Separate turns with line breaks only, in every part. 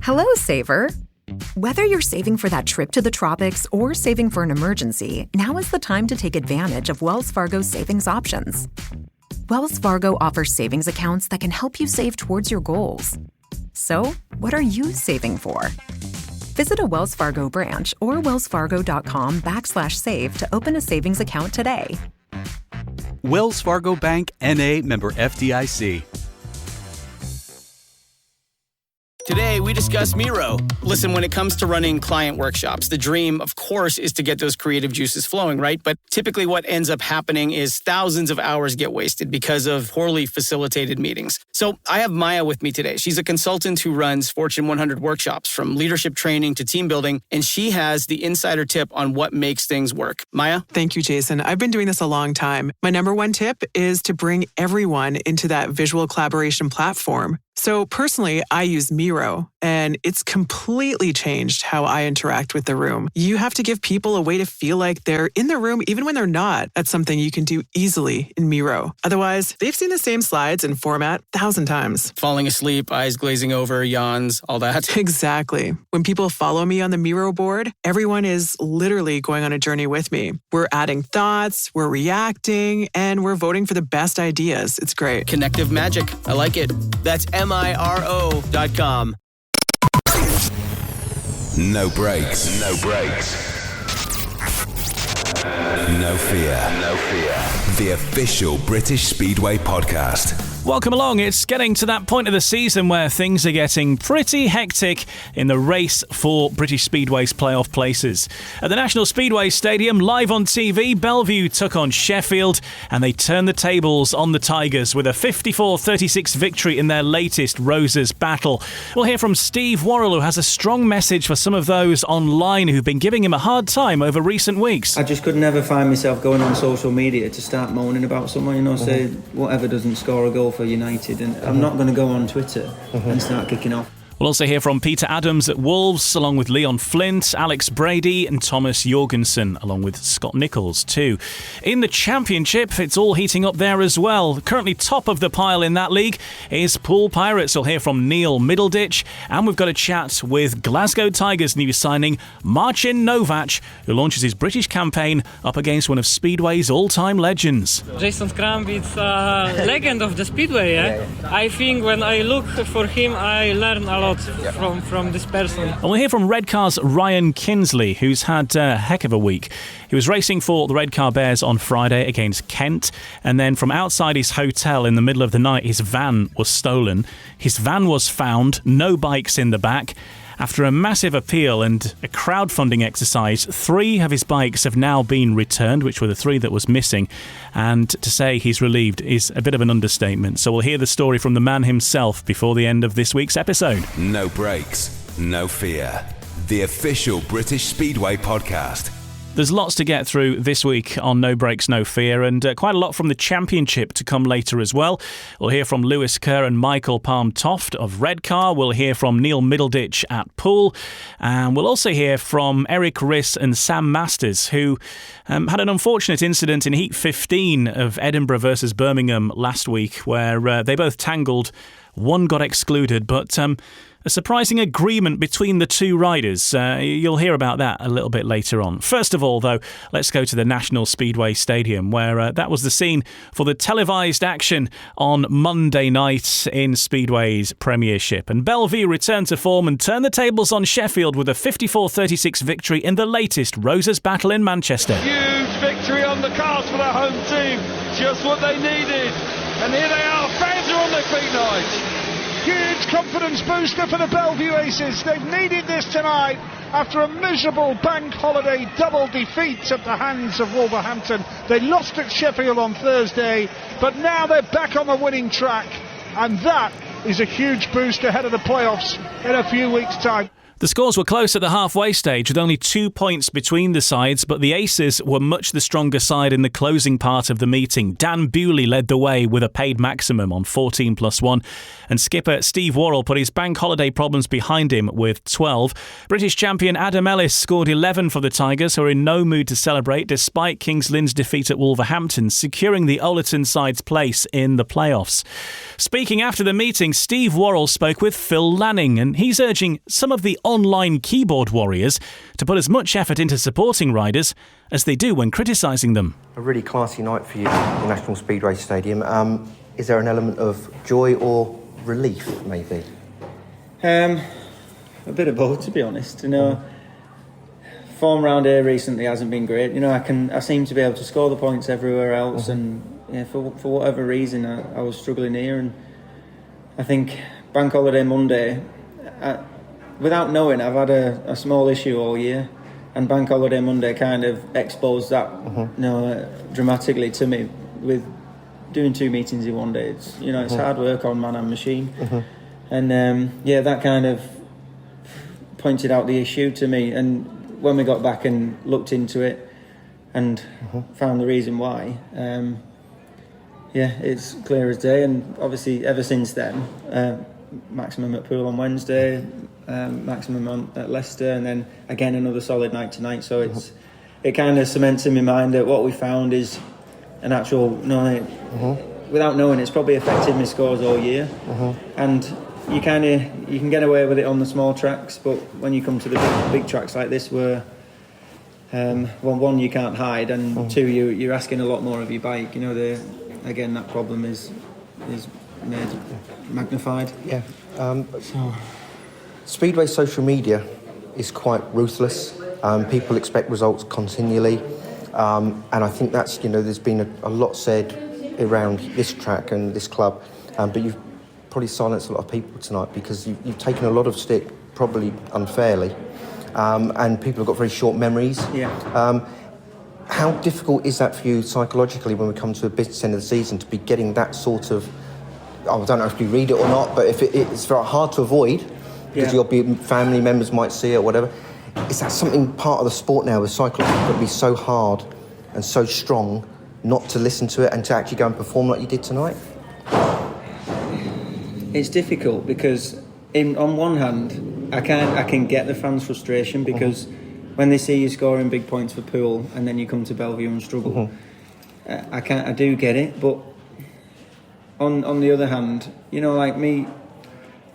Hello, saver. Whether you're saving for that trip to the tropics or saving for an emergency, now is the time to take advantage of Wells Fargo's savings options. Wells Fargo offers savings accounts that can help you save towards your goals. So, what are you saving for? Visit a Wells Fargo branch or wellsfargo.com/save to open a savings account today.
Wells Fargo Bank, N.A., member FDIC.
Today, we discuss Miro. Listen, when it comes to running client workshops, the dream, of course, is to get those creative juices flowing, right? But typically what ends up happening is thousands of hours get wasted because of poorly facilitated meetings. So I have Maya with me today. She's a consultant who runs Fortune 100 workshops, from leadership training to team building, and she has the insider tip on what makes things work. Maya?
Thank you, Jason. I've been doing this a long time. My number one tip is to bring everyone into that visual collaboration platform. So personally, I use Miro, and it's completely changed how I interact with the room. You have to give people a way to feel like they're in the room even when they're not. That's something you can do easily in Miro. Otherwise, they've seen the same slides and format 1,000 times.
Falling asleep, eyes glazing over, yawns, all that.
Exactly. When people follow me on the Miro board, everyone is literally going on a journey with me. We're adding thoughts, we're reacting, and we're voting for the best ideas. It's great.
Connective magic. I like it. That's MIRO.com.
No breaks. No breaks. No fear. No fear. The official British Speedway podcast.
Welcome along. It's getting to that point of the season where things are getting pretty hectic in the race for British Speedway's playoff places. At the National Speedway Stadium, live on TV, Bellevue took on Sheffield and they turned the tables on the Tigers with a 54-36 victory in their latest Roses battle. We'll hear from Steve Worrall, who has a strong message for some of those online who've been giving him a hard time over recent weeks.
I just could never find myself going on social media to start moaning about someone, say whatever doesn't score a goal for United, and I'm not going to go on Twitter and start kicking off.
We'll also hear from Peter Adams at Wolves, along with Leon Flint, Alex Brady and Thomas Jorgensen, along with Scott Nichols too. In the Championship, it's all heating up there as well. Currently top of the pile in that league is Poole Pirates. We'll hear from Neil Middleditch, and we've got a chat with Glasgow Tigers new signing Marcin Novac, who launches his British campaign up against one of Speedway's all-time legends.
Jason Scrum is a legend of the Speedway. I think when I look for him, I learn a lot from this person.
And we'll hear from Redcar's Ryan Kinsley, who's had a heck of a week. He was racing for the Redcar Bears on Friday against Kent, and then from outside his hotel in the middle of the night, his van was stolen. His van was found, no bikes in the back. After a massive appeal and a crowdfunding exercise, 3 of his bikes have now been returned, which were the 3 that was missing. And to say he's relieved is a bit of an understatement. So we'll hear the story from the man himself before the end of this week's episode.
No breaks, no fear. The official British Speedway podcast.
There's lots to get through this week on No Breaks, No Fear, and quite a lot from the Championship to come later as well. We'll hear from Lewis Kerr and Michael Palm-Toft of Redcar. We'll hear from Neil Middleditch at Poole. And we'll also hear from Eric Riss and Sam Masters, who had an unfortunate incident in Heat 15 of Edinburgh versus Birmingham last week, where they both tangled. One got excluded, but a surprising agreement between the 2 riders. You'll hear about that a little bit later on. First of all, though, let's go to the National Speedway Stadium, where that was the scene for the televised action on Monday night in Speedway's Premiership. And Bellevue returned to form and turned the tables on Sheffield with a 54-36 victory in the latest Roses battle in Manchester.
Huge victory on the cards for their home team. Just what they needed. And here they are, fans are on their feet tonight. Huge confidence booster for the Bellevue Aces. They've needed this tonight after a miserable bank holiday double defeat at the hands of Wolverhampton. They lost at Sheffield on Thursday, but now they're back on the winning track, and that is a huge boost ahead of the playoffs in a few weeks' time.
The scores were close at the halfway stage with only 2 points between the sides, but the Aces were much the stronger side in the closing part of the meeting. Dan Bewley led the way with a paid maximum on 14+1, and skipper Steve Worrall put his bank holiday problems behind him with 12. British champion Adam Ellis scored 11 for the Tigers, who are in no mood to celebrate despite Kings Lynn's defeat at Wolverhampton, securing the Ollerton side's place in the playoffs. Speaking after the meeting, Steve Worrall spoke with Phil Lanning, and he's urging some of the online keyboard warriors to put as much effort into supporting riders as they do when criticising them.
A really classy night for you at the National Speedway Stadium. Is there an element of joy or relief, maybe?
A bit of both, to be honest. Form round here recently hasn't been great. I seem to be able to score the points everywhere else, and for whatever reason, I was struggling here. And I think Bank Holiday Monday, without knowing, I've had a small issue all year, and Bank Holiday Monday kind of exposed that dramatically to me with doing 2 meetings in one day. It's hard work on man and machine, and that kind of pointed out the issue to me. And when we got back and looked into it and found the reason why, it's clear as day. And obviously ever since then, maximum at Poole on Wednesday, maximum at Leicester, and then again another solid night tonight. So it kind of cements in my mind that what we found is an actual without knowing, it's probably affected my scores all year. And you can get away with it on the small tracks, but when you come to the big tracks like this, where one, you can't hide, and two, you're asking a lot more of your bike. Again, that problem is made magnified.
Yeah. Speedway social media is quite ruthless. People expect results continually, and I think that's there's been a lot said around this track and this club, but you've probably silenced a lot of people tonight because you've taken a lot of stick, probably unfairly, and people have got very short memories. How difficult is that for you psychologically when we come to the business end of the season to be getting that sort of, I don't know if you read it or not, but if it's very hard to avoid because your family members might see it or whatever. Is that something part of the sport now with cycling got to be so hard and so strong not to listen to it and to actually go and perform like you did tonight?
It's difficult because on one hand I can get the fans' frustration because when they see you scoring big points for Poole and then you come to Bellevue and struggle, I do get it. But on the other hand, like me,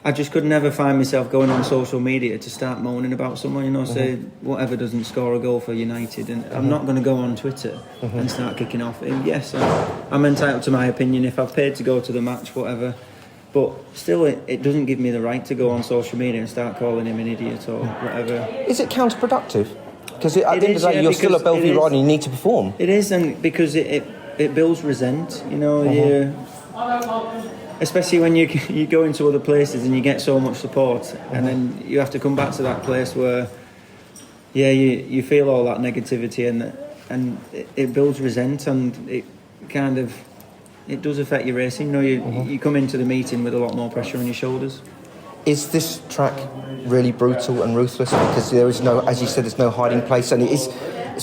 I just could never find myself going on social media to start moaning about someone, say whatever doesn't score a goal for United, and I'm not going to go on Twitter and start kicking off. And yes, I'm entitled to my opinion if I've paid to go to the match, whatever. But still, it doesn't give me the right to go on social media and start calling him an idiot or whatever.
Is it counterproductive? Because at the end of the day, you're still a Bellevue rider and you need to perform.
It is, and because it builds resent, especially when you go into other places and you get so much support, and then you have to come back to that place where, you feel all that negativity, and it builds resent, and it kind of. It does affect your racing. You come into the meeting with a lot more pressure on your shoulders.
Is this track really brutal and ruthless? Because there is no, as you said, there's no hiding place, and it's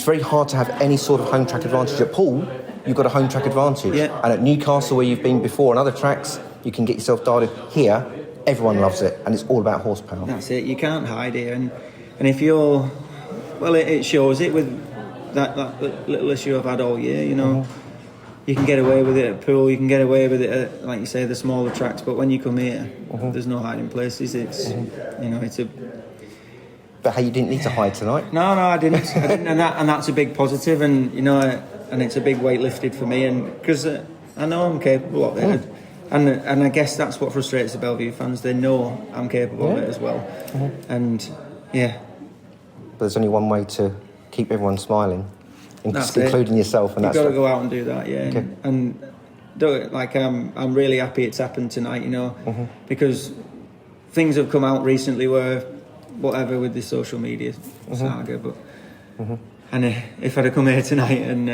very hard to have any sort of home track advantage. At Poole, you've got a home track advantage, and at Newcastle, where you've been before, and other tracks, you can get yourself dialed. Here, everyone loves it, and it's all about horsepower.
That's it. You can't hide here, and if you're, it shows it with that little issue I've had all year. You can get away with it at Poole, you can get away with it at, like you say, the smaller tracks, but when you come here, there's no hiding places. It's it's a.
But hey, you didn't need to hide tonight.
No, I didn't, and that's a big positive, and and it's a big weight lifted for me, and because I know I'm capable of it, and I guess that's what frustrates the Bellevue fans. They know I'm capable of it as well, and
But there's only one way to keep everyone smiling. Including yourself, and
you've got to go out and do that, and do it. Like I'm really happy it's happened tonight, because things have come out recently where whatever with the social media saga, but And if I'd have come here tonight and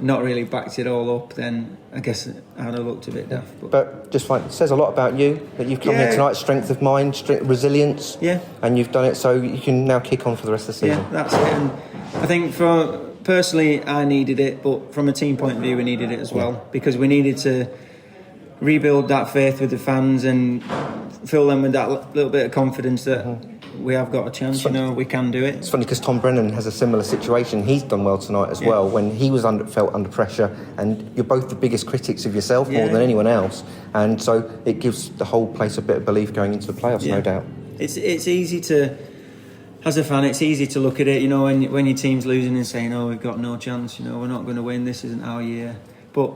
not really backed it all up, then I guess I'd have looked a bit daft.
But just like, it says a lot about you, that you've come here tonight, strength of mind, resilience, and you've done it, so you can now kick on for the rest of the season.
Yeah, that's it. And I think personally, I needed it, but from a team point of view, we needed it as well, because we needed to rebuild that faith with the fans and fill them with that little bit of confidence that we have got a chance, we can do it.
It's funny because Tom Brennan has a similar situation. He's done well tonight as well, when he was felt under pressure, and you're both the biggest critics of yourself more than anyone else, and so it gives the whole place a bit of belief going into the playoffs, no doubt.
It's easy to, as a fan, it's easy to look at it, when your team's losing and saying, we've got no chance, we're not going to win, this isn't our year. But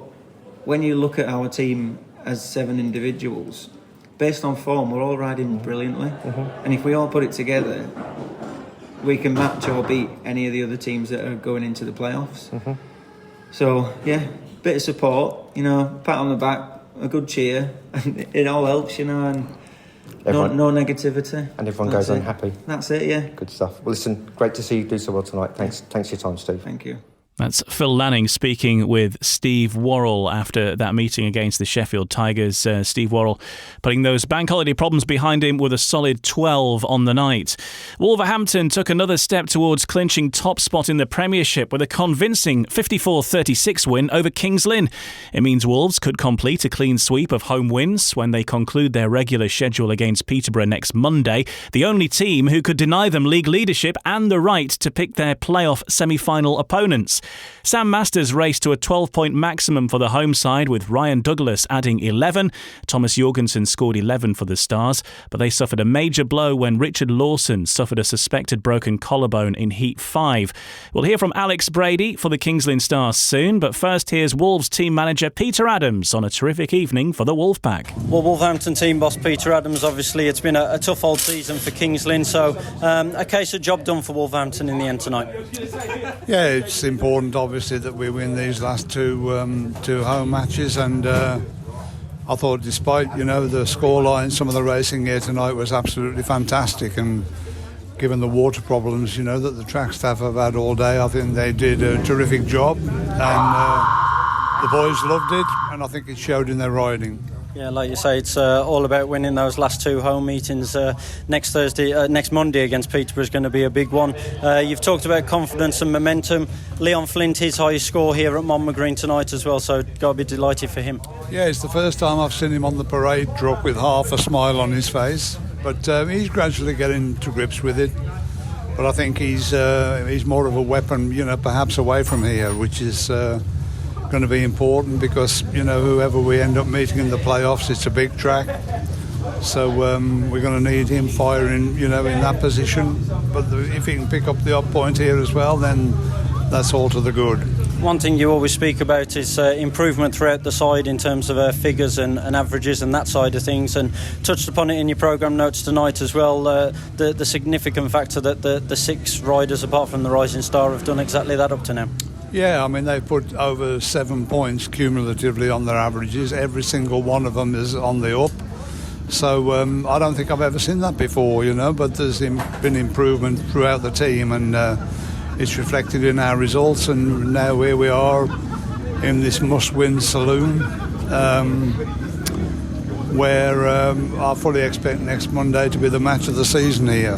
when you look at our team as 7 individuals, based on form, we're all riding brilliantly. And if we all put it together, we can match or beat any of the other teams that are going into the playoffs. So, bit of support, pat on the back, a good cheer, and it all helps, and no negativity.
And everyone goes unhappy.
That's it, yeah.
Good stuff. Well, listen, great to see you do so well tonight. Thanks for your time, Steve.
Thank you.
That's Phil Lanning speaking with Steve Worrall after that meeting against the Sheffield Tigers. Steve Worrall putting those bank holiday problems behind him with a solid 12 on the night. Wolverhampton took another step towards clinching top spot in the Premiership with a convincing 54-36 win over Kings Lynn. It means Wolves could complete a clean sweep of home wins when they conclude their regular schedule against Peterborough next Monday, the only team who could deny them league leadership and the right to pick their playoff semi-final opponents. Sam Masters raced to a 12-point maximum for the home side, with Ryan Douglas adding 11. Thomas Jorgensen scored 11 for the Stars, but they suffered a major blow when Richard Lawson suffered a suspected broken collarbone in Heat 5. We'll hear from Alex Brady for the Kings Lynn Stars soon, but first here's Wolves team manager Peter Adams on a terrific evening for the Wolfpack.
Well, Wolverhampton team boss Peter Adams, obviously it's been a tough old season for Kings Lynn, so a case of job done for Wolverhampton in the end tonight.
Yeah, it's important obviously that we win these last two home matches, and I thought despite the scoreline, some of the racing here tonight was absolutely fantastic, and given the water problems that the track staff have had all day, I think they did a terrific job, and the boys loved it, and I think it showed in their riding.
Yeah, like you say, it's all about winning those last 2 home meetings. Next Monday against Peterborough is going to be a big one. You've talked about confidence and momentum. Leon Flint, his highest score here at Monmouth Green tonight as well, so got to be delighted for him.
Yeah, it's the first time I've seen him on the parade truck with half a smile on his face, but he's gradually getting to grips with it. But I think he's more of a weapon, perhaps away from here, which is going to be important, because whoever we end up meeting in the playoffs, it's a big track, so we're going to need him firing in that position, but if he can pick up the odd point here as well, then that's all to the good.
One thing you always speak about is improvement throughout the side in terms of figures and averages and that side of things, and touched upon it in your programme notes tonight as well, the significant factor that the 6 riders apart from the Rising Star have done exactly that up to now.
Yeah, I mean, they've put over 7 points cumulatively on their averages. Every single one of them is on the up. So I don't think I've ever seen that before, but there's been improvement throughout the team, and it's reflected in our results. And now here we are in this must-win saloon, where I fully expect next Monday to be the match of the season here.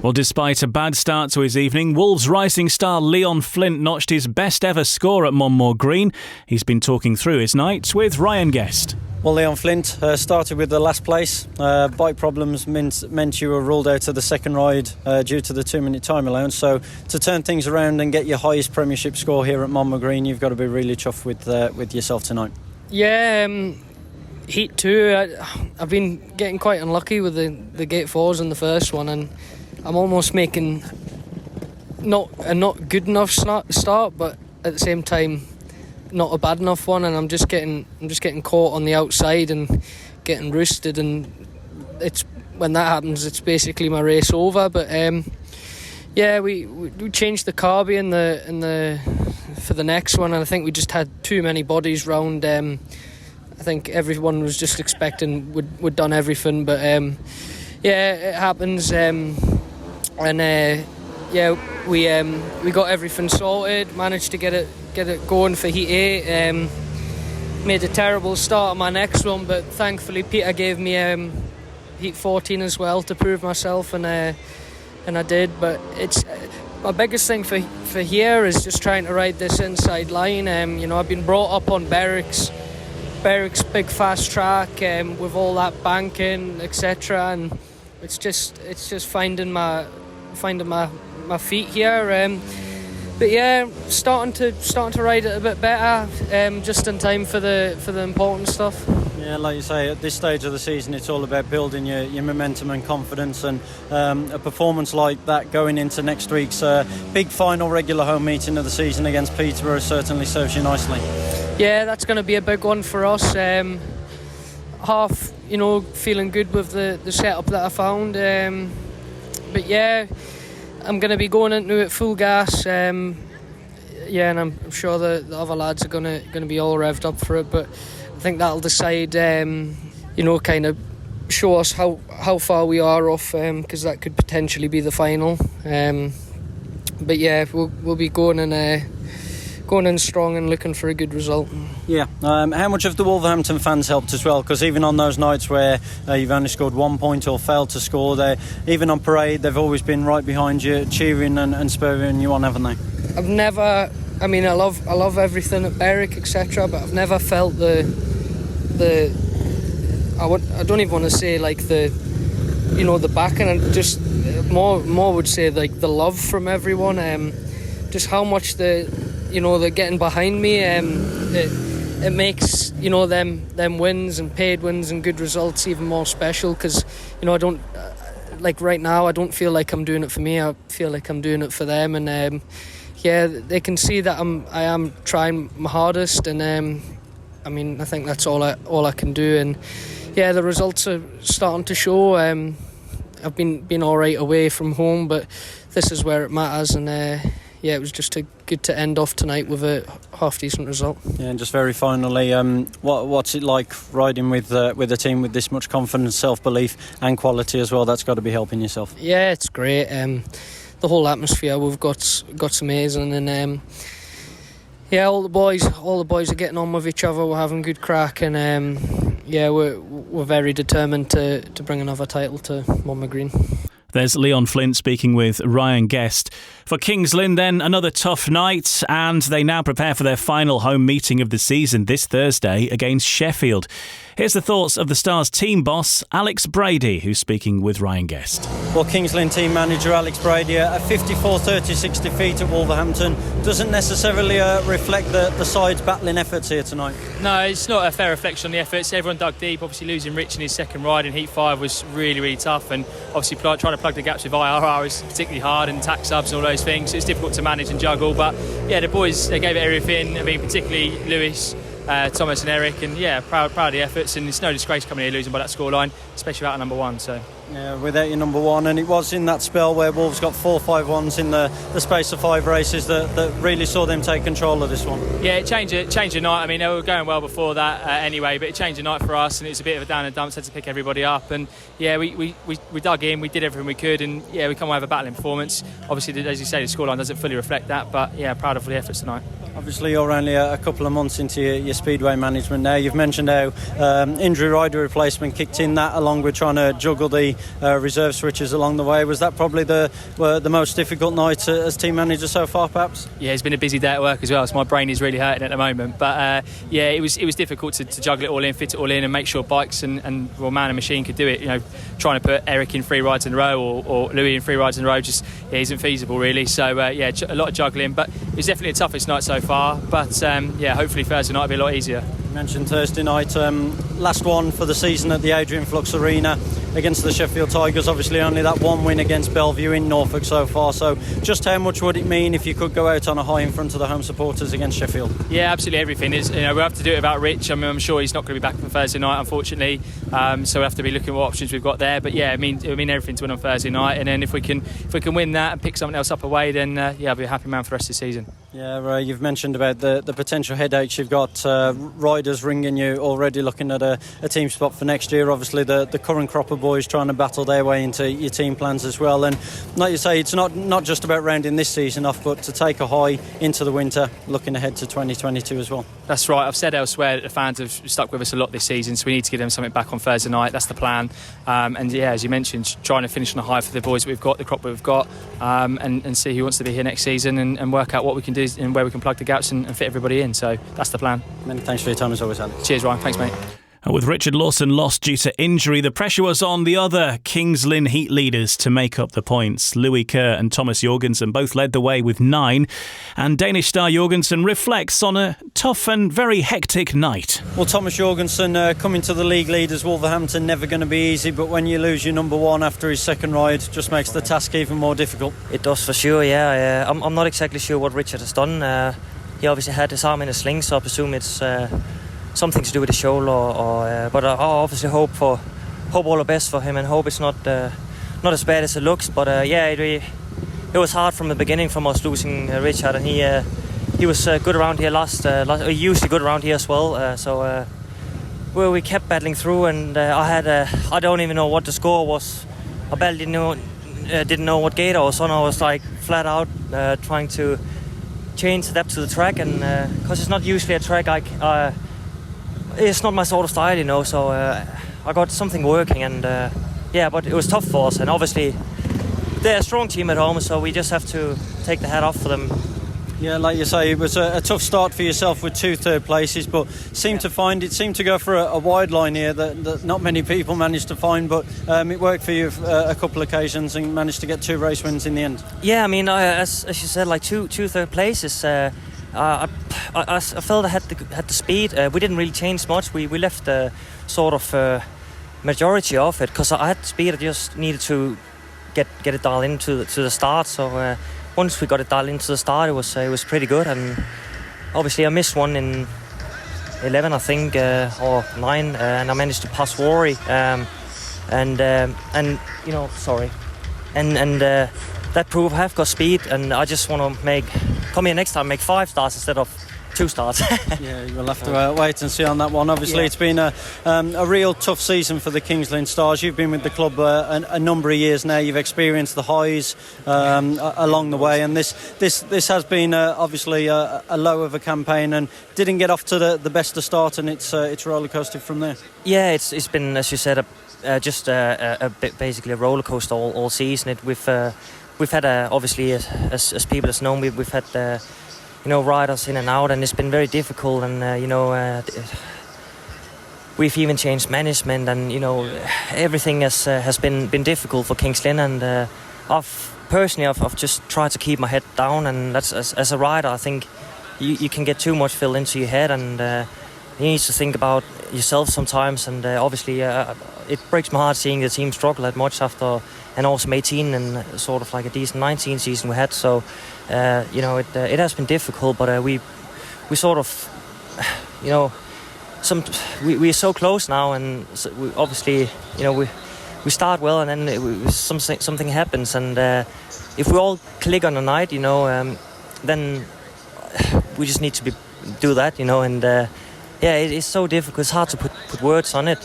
Well, despite a bad start to his evening, Wolves rising star Leon Flint notched his best ever score at Monmouth Green. He's been talking through his night with Ryan Guest.
Well, Leon Flint started with the last place. Bike problems meant you were ruled out of the second ride due to the 2-minute time allowance. So to turn things around and get your highest Premiership score here at Monmouth Green, you've got to be really chuffed with yourself tonight.
Yeah, Heat 2, I've been getting quite unlucky with the gate 4s in the first one, and I'm almost making not a not good enough start, but at the same time not a bad enough one, and I'm just getting caught on the outside and getting roosted, and it's when that happens, it's basically my race over. But we changed the carby in the for the next one, and I think we just had too many bodies round. I think everyone was just expecting we'd done everything, but it happens. And we got everything sorted, managed to get it going for Heat 8. Made a terrible start on my next one, but thankfully Peter gave me Heat 14 as well to prove myself, and I did. But it's my biggest thing for here is just trying to ride this inside line. I've been brought up on Berwick's big fast track with all that banking, etc. And it's just finding my feet here. But yeah, starting to ride it a bit better, just in time for the important stuff.
Yeah, like you say, at this stage of the season, it's all about building your momentum and confidence, and a performance like that going into next week's big final regular home meeting of the season against Peterborough certainly serves you nicely.
Yeah, that's going to be a big one for us. Half, feeling good with the setup that I found. But yeah, I'm going to be going into it full gas. And I'm sure the other lads are going to be all revved up for it. But I think that'll decide, kind of show us how far we are off, because that could potentially be the final. But yeah, we'll be going in strong and looking for a good result.
Yeah. How much have the Wolverhampton fans helped as well? Because even on those nights where you've only scored 1 point or failed to score, even on parade, they've always been right behind you, cheering and spurring you on, haven't they?
I've never. I mean, I love everything at Berwick, etc. But I've never felt I don't even want to say like the backing, and just more would say like the love from everyone. Just how much they're getting behind me. It makes them wins and paid wins and good results even more special, because I don't like right now. I don't feel like I'm doing it for me. I feel like I'm doing it for them, and they can see that I am trying my hardest, and I think that's all I can do, and the results are starting to show. I've been all right away from home, but this is where it matters, and it was just good to end off tonight with a half-decent result. Yeah, and just very finally, what's it like riding with a team with this much confidence, self-belief and quality as well? That's got to be helping yourself. Yeah, it's great. The whole atmosphere we've got's amazing, and all the boys are getting on with each other. We're having good crack, and we're very determined to bring another title to Monmouth Green.
There's Leon Flint speaking with Ryan Guest. For Kings Lynn, then, another tough night, and they now prepare for their final home meeting of the season this Thursday against Sheffield. Here's the thoughts of the Stars team boss, Alex Brady, who's speaking with Ryan Guest.
Well, Kings Lynn team manager Alex Brady, a 54-36 defeat at Wolverhampton doesn't necessarily reflect the side's battling efforts here tonight.
No, it's not a fair reflection on the efforts. Everyone dug deep. Obviously, losing Rich in his second ride in Heat 5 was really, really tough, and obviously trying to plug the gaps with IRR is particularly hard, and tax subs and all those things. It's difficult to manage and juggle, but the boys, they gave it everything. Particularly Lewis, Thomas and Eric, and proud of the efforts, and it's no disgrace coming here losing by that scoreline, especially without a number one. So
without your number one, and it was in that spell where Wolves got 4-5-1s in the space of 5 races that really saw them take control of this one. Yeah, it changed the night. They were going well before that anyway, but it changed the night for us, and it was a bit of a down and dumps. Had to pick everybody up, and we dug in, we did everything we could, and we come away with a battling performance. Obviously, as you say, the scoreline doesn't fully reflect that, but proud of the efforts tonight. Obviously, you're only a couple of months into your speedway management now. You've mentioned how injury rider replacement kicked in, that along with trying to juggle the reserve switches along the way. Was that probably the most difficult night as team manager so far, perhaps? Yeah, it's been a busy day at work as well, so my brain is really hurting at the moment. But it was difficult to juggle it all in, fit it all in, and make sure bikes and man and machine could do it. Trying to put Eric in 3 rides in a row or Louis in 3 rides in a row just isn't feasible, really. So a lot of juggling, but it was definitely the toughest night so far. But hopefully Thursday night will be a lot easier. You mentioned Thursday night, last one for the season at the Adrian Flux Arena against the Sheffield Tigers. Obviously only that one win against Bellevue in Norfolk so far, so just how much would it mean if you could go out on a high in front of the home supporters against Sheffield? Yeah, absolutely everything is. We have to do it without Rich. I'm sure he's not going to be back for Thursday night, unfortunately, so we have to be looking at what options we've got there. But it will mean everything to win on Thursday night, and then if we can win that and pick something else up away, then I'll be a happy man for the rest of the season. You've mentioned about the potential headaches you've got riding outsiders ringing you already looking at a team spot for next year. Obviously the current crop of boys trying to battle their way into your team plans as well, and like you say, it's not just about rounding this season off, but to take a high into the winter, looking ahead to 2022 as well.
That's right. I've said elsewhere that the fans have stuck with us a lot this season, so we need to give them something back on Thursday night. That's the plan. And yeah, as you mentioned, trying to finish on a high for the boys that we've got, the crop that we've got, and see who wants to be here next season, and work out what we can do and where we can plug the gaps and fit everybody in. So that's the plan.
Many thanks for your time as always, Alex.
Cheers, Ryan. Thanks, mate.
With Richard Lawson lost due to injury, the pressure was on the other Kings Lynn Heat leaders to make up the points. Louis Kerr and Thomas Jorgensen both led the way with 9, and Danish star Jorgensen reflects on a tough and very hectic night.
Well, Thomas Jorgensen coming to the league leaders, Wolverhampton, never going to be easy, but when you lose your number 1 after his second ride, just makes the task even more difficult.
It does for sure, yeah. I'm not exactly sure what Richard has done. He obviously had his arm in a sling, so I presume it's something to do with the shoulder, but I obviously hope all the best for him, and hope it's not as bad as it looks. But it was hard from the beginning from us losing Richard, and he was good around here usually good around here as well. So we kept battling through, and I don't even know what the score was. I barely didn't know what gate I was on. I was like flat out trying to change adapt to the track, and because it's not usually a track it's not my sort of style, so I got something working, and but it was tough for us, and obviously they're a strong team at home, so we just have to take the hat off for them.
Yeah, like you say, it was a tough start for yourself with 2 third places, but seemed to go for a wide line here that not many people managed to find, but it worked for you a couple of occasions and managed to get 2 race wins in the end.
Yeah, I mean, as you said, like two third places. I felt I had the speed. We didn't really change much. We left the sort of majority of it because I had the speed. I just needed to get it dialed into the start. So once we got it dialed into the start, it was pretty good. And obviously I missed one in 11, I think, or 9, and I managed to pass Rory. That proved I have got speed, and I just want to come here next time, make 5 starts instead of 2 starts.
Yeah, you'll have to wait and see on that one. Obviously, It's been a real tough season for the Kings Lynn Stars. You've been with the club a number of years now. You've experienced the highs along the way, and this has been obviously a low of a campaign, and didn't get off to the best of start, and it's roller coastered from there.
Yeah, it's been, as you said, just a bit basically a roller coaster all season. We've had obviously as people has known, we've had riders in and out, and it's been very difficult, and we've even changed management, and everything has been difficult for Kings Lynn, and I've just tried to keep my head down, and that's as a rider, I think you can get too much filled into your head, and you need to think about yourself sometimes, and obviously it breaks my heart seeing the team struggle that much after an awesome 18 and sort of like a decent 19 season we had. So it has been difficult, but we sort of we're so close now, and so we obviously we start well, and then something happens, and if we all click on a night, then we just need to do that, and it's so difficult. It's hard to put words on it,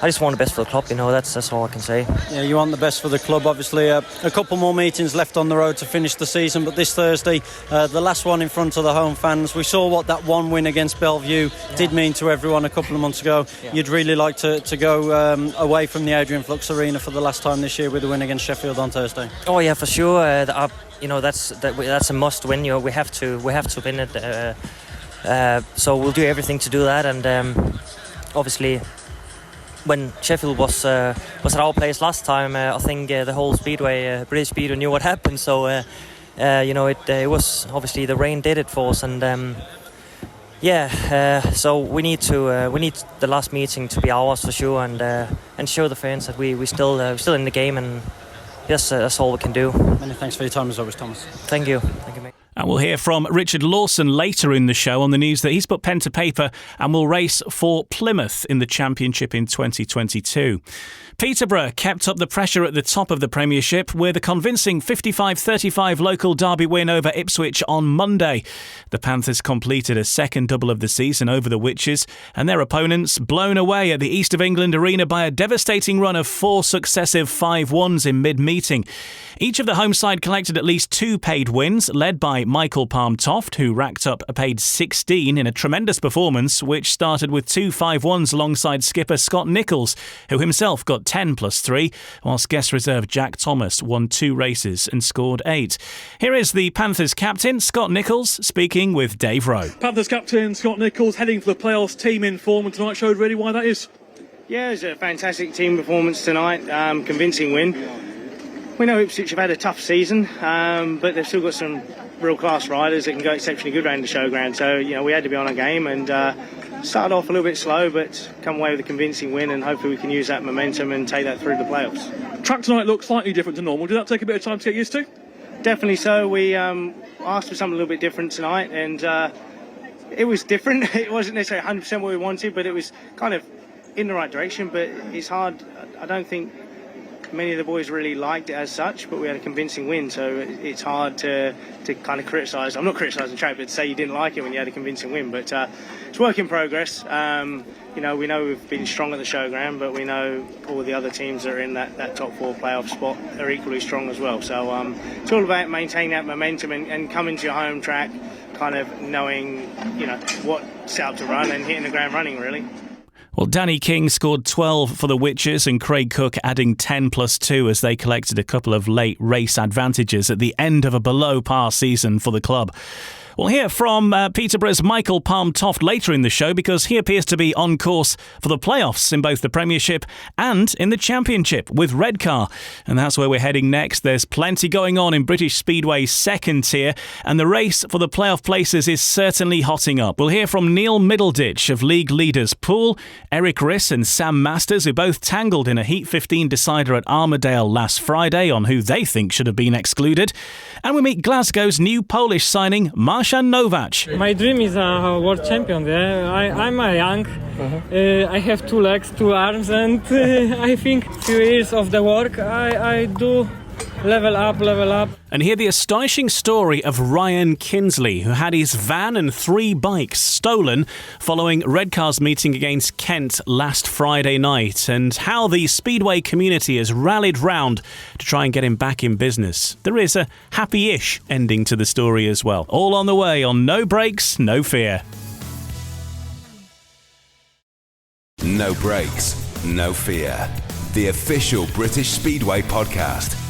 I just want the best for the club, that's all I can say.
Yeah, you want the best for the club. Obviously, a couple more meetings left on the road to finish the season, but this Thursday, the last one in front of the home fans. We saw what that one win against Bellevue did mean to everyone a couple of months ago. Yeah. You'd really like to go away from the Adrian Flux Arena for the last time this year with a win against Sheffield on Thursday.
Oh yeah, for sure. That's a must win. We have to win it. So we'll do everything to do that, and obviously, when Sheffield was at our place last time, I think the whole Speedway, British Speedway, knew what happened. So it was obviously the rain did it for us, and so we need the last meeting to be ours for sure, and show the fans that we still in the game, and yes, that's all we can do.
Many thanks for your time as always, Thomas.
Thank you, mate.
And we'll hear from Richard Lawson later in the show on the news that he's put pen to paper and will race for Plymouth in the Championship in 2022. Peterborough kept up the pressure at the top of the Premiership with a convincing 55-35 local derby win over Ipswich on Monday. The Panthers completed a second double of the season over the Witches, and their opponents blown away at the East of England Arena by a devastating run of 4 successive 5-1s in mid-meeting. Each of the home side collected at least 2 paid wins, led by Michael Palm-Toft, who racked up a paid 16 in a tremendous performance, which started with 2 5-1s alongside skipper Scott Nicholls, who himself got 10+3, whilst guest reserve Jack Thomas won 2 races and scored 8. Here is the Panthers captain, Scott Nicholls, speaking with Dave Rowe.
Panthers captain Scott Nicholls heading for the playoffs, team in form, and tonight showed really why that is.
Yeah, it was a fantastic team performance tonight, convincing win. We know Ipswich have had a tough season, but they've still got some real class riders that can go exceptionally good around the showground. So, we had to be on our game and started off a little bit slow, but come away with a convincing win, and hopefully we can use that momentum and take that through the playoffs.
Track tonight looks slightly different to normal. Did that take a bit of time to get used to?
Definitely so. We asked for something a little bit different tonight, and it was different. It wasn't necessarily 100% what we wanted, but it was kind of in the right direction. But it's hard. I don't think many of the boys really liked it as such, but we had a convincing win, so it's hard to kind of criticise. I'm not criticising the track, but to say you didn't like it when you had a convincing win. But it's work in progress. We know we've been strong at the showground, but we know all the other teams that are in that top 4 playoff spot are equally strong as well. So it's all about maintaining that momentum and coming to your home track, kind of knowing what setup to run and hitting the ground running, really.
Well, Danny King scored 12 for the Witches and Craig Cook adding 10+2 as they collected a couple of late race advantages at the end of a below-par season for the club. We'll hear from Peterborough's Michael Palm-Toft later in the show because he appears to be on course for the playoffs in both the Premiership and in the Championship with Redcar. And that's where we're heading next. There's plenty going on in British Speedway's second tier, and the race for the playoff places is certainly hotting up. We'll hear from Neil Middleditch of league leaders Poole, Eric Riss and Sam Masters, who both tangled in a Heat 15 decider at Armadale last Friday on who they think should have been excluded. And we meet Glasgow's new Polish signing, Marcin Novac.
My dream is a world champion. Yeah? I'm a young. I have 2 legs, 2 arms, and I think few years of the work I do level up.
And hear the astonishing story of Ryan Kinsley, who had his van and 3 bikes stolen following Redcar's meeting against Kent last Friday night, and how the Speedway community has rallied round to try and get him back in business. There is a happy-ish ending to the story as well. All on the way on No Brakes, No Fear.
No Brakes, No Fear. The official British Speedway podcast.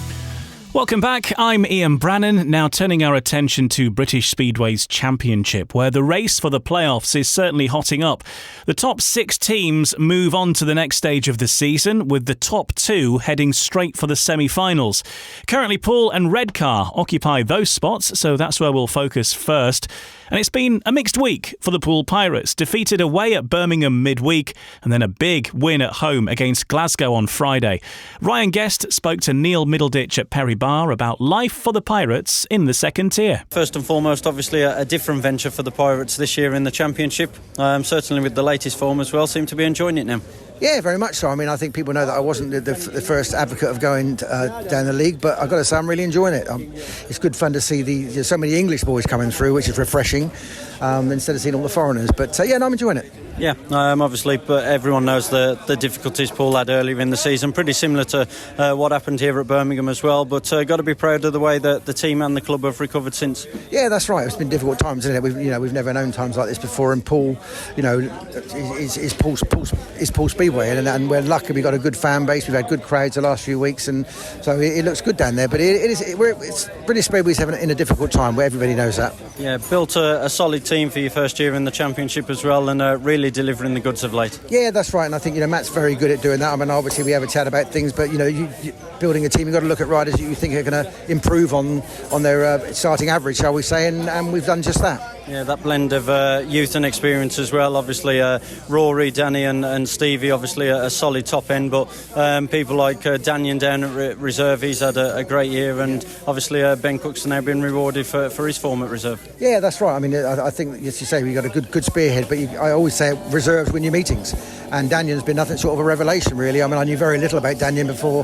Welcome back. I'm Ian Brannan, now turning our attention to British Speedway's Championship, where the race for the playoffs is certainly hotting up. The top 6 teams move on to the next stage of the season, with the top 2 heading straight for the semi-finals. Currently, Poole and Redcar occupy those spots, so that's where we'll focus first. And it's been a mixed week for the Poole Pirates, defeated away at Birmingham midweek and then a big win at home against Glasgow on Friday. Ryan Guest spoke to Neil Middleditch at Perry Barr about life for the Pirates in the second tier.
First and foremost, obviously a different venture for the Pirates this year in the Championship. Certainly with the latest form as well, seem to be enjoying it now.
Yeah, very much so. I mean, I think people know that I wasn't the first advocate of going down the league, but I've got to say I'm really enjoying it. It's good fun to see so many English boys coming through, which is refreshing, instead of seeing all the foreigners. But no, I'm enjoying it.
Yeah, obviously, but everyone knows the difficulties Paul had earlier in the season, pretty similar to what happened here at Birmingham as well, but got to be proud of the way that the team and the club have recovered since.
Yeah, that's right. It's been difficult times, isn't it? We've never known times like this before, and Paul, is Paul Speedway, and we're lucky we've got a good fan base. We've had good crowds the last few weeks, and so it looks good down there. But it's British Speedway's having in a difficult time, where everybody knows that.
Yeah, built a solid team for your first year in the Championship as well, and really delivering the goods of late.
Yeah, that's right, and I think Matt's very good at doing that. I mean, obviously we have a chat about things, but you building a team, you've got to look at riders you think are going to improve on their starting average, shall we say, and we've done just that.
Yeah, that blend of youth and experience as well. Obviously, Rory, Danny and Stevie, obviously a solid top end, but people like Danny down at reserve, he's had a great year, and obviously Ben Cook's now been rewarded for his form at reserve.
Yeah, that's right. I mean, I think, as you say, we've got a good spearhead, but I always say reserves win your meetings, and Danion's been nothing short of a revelation, really. I mean, I knew very little about Danion before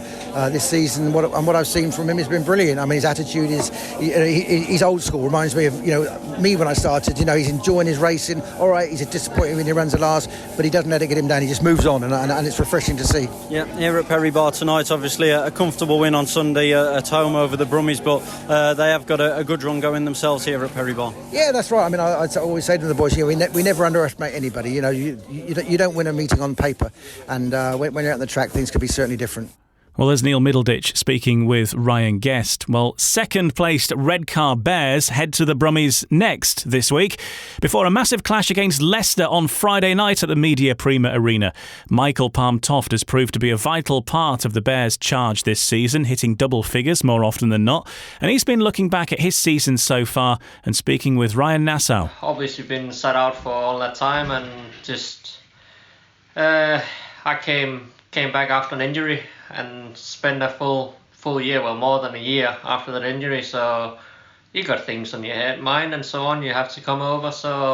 this season, and what I've seen from him has been brilliant. I mean, his attitude is, he's old school, reminds me of, me when I started. He's enjoying his racing. All right, he's disappointed when he runs the last, but he doesn't let it get him down. He just moves on, and it's refreshing to see. Yeah, here at Perry Bar tonight, obviously a comfortable win on Sunday at home over the Brummies, but they have got a good run going themselves here at Perry Bar. Yeah, that's right. I mean, I always say to the boys, we never underestimate anybody. You don't win a meeting on paper, and when you're out on the track, things could be certainly different.
Well, there's Neil Middleditch speaking with Ryan Guest. Well, second-placed Redcar Bears head to the Brummies next this week before a massive clash against Leicester on Friday night at the Media Prima Arena. Michael Palm-Toft has proved to be a vital part of the Bears' charge this season, hitting double figures more often than not. And he's been looking back at his season so far and speaking with Ryan Nassau.
Obviously been sat out for all that time, and just I came back after an injury and spend a full year, well, more than a year after that injury. So you got things on your mind and so on. You have to come over.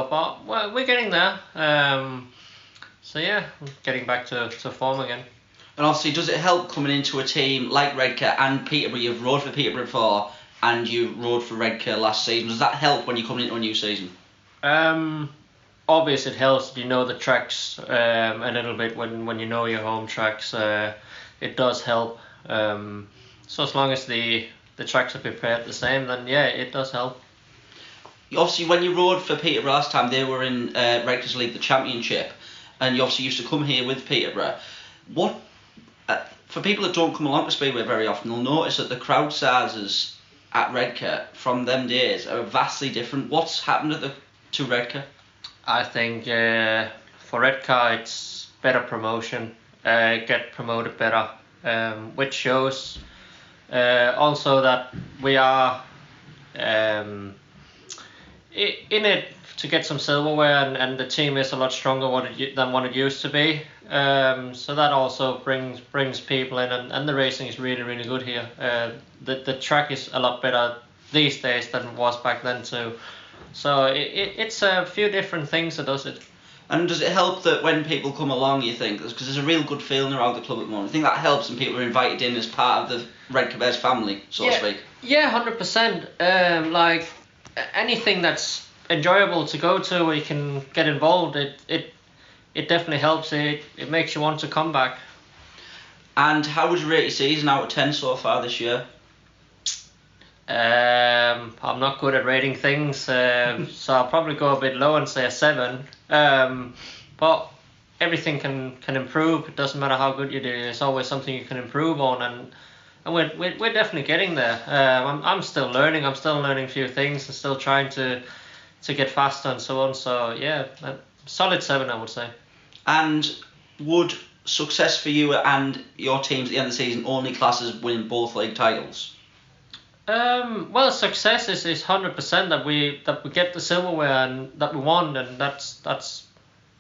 But we're getting there. Getting back to form again.
And obviously, does it help coming into a team like Redcar and Peterborough? You've rode for Peterborough before, and you rode for Redcar last season. Does that help when you come into a new season?
Obviously, it helps. You know the tracks a little bit when you know your home tracks. It does help. So as long as the tracks are prepared the same, then yeah, it does help.
Obviously, when you rode for Peterborough last time, they were in Redcar's League, the Championship, and you obviously used to come here with Peterborough. What for people that don't come along to Speedway very often, they'll notice that the crowd sizes at Redcar from them days are vastly different. What's happened to Redcar?
I think for Redcar it's better promotion. Get promoted better, which shows also that we are in it to get some silverware, and the team is a lot stronger than what it used to be. So that also brings people in, and the racing is really, really good here. The track is a lot better these days than it was back then too. So it's a few different things that does it.
And does it help that when people come along, you think, because there's a real good feeling around the club at the moment, I think that helps and people are invited in as part of the Redcar Bears family, so to speak?
Yeah, 100%. Like anything that's enjoyable to go to where you can get involved, it definitely helps. It makes you want to come back.
And how would you rate your season out of 10 so far this year?
I'm not good at rating things, so I'll probably go a bit low and say a 7. But everything can improve. It doesn't matter how good you do. There's always something you can improve on, and we're definitely getting there. I'm still learning. I'm still learning a few things and still trying to get faster and so on. So yeah, a solid 7, I would say.
And would success for you and your teams at the end of the season only class as winning both league titles?
Well, success is 100% that we get the silverware and that we won, and that's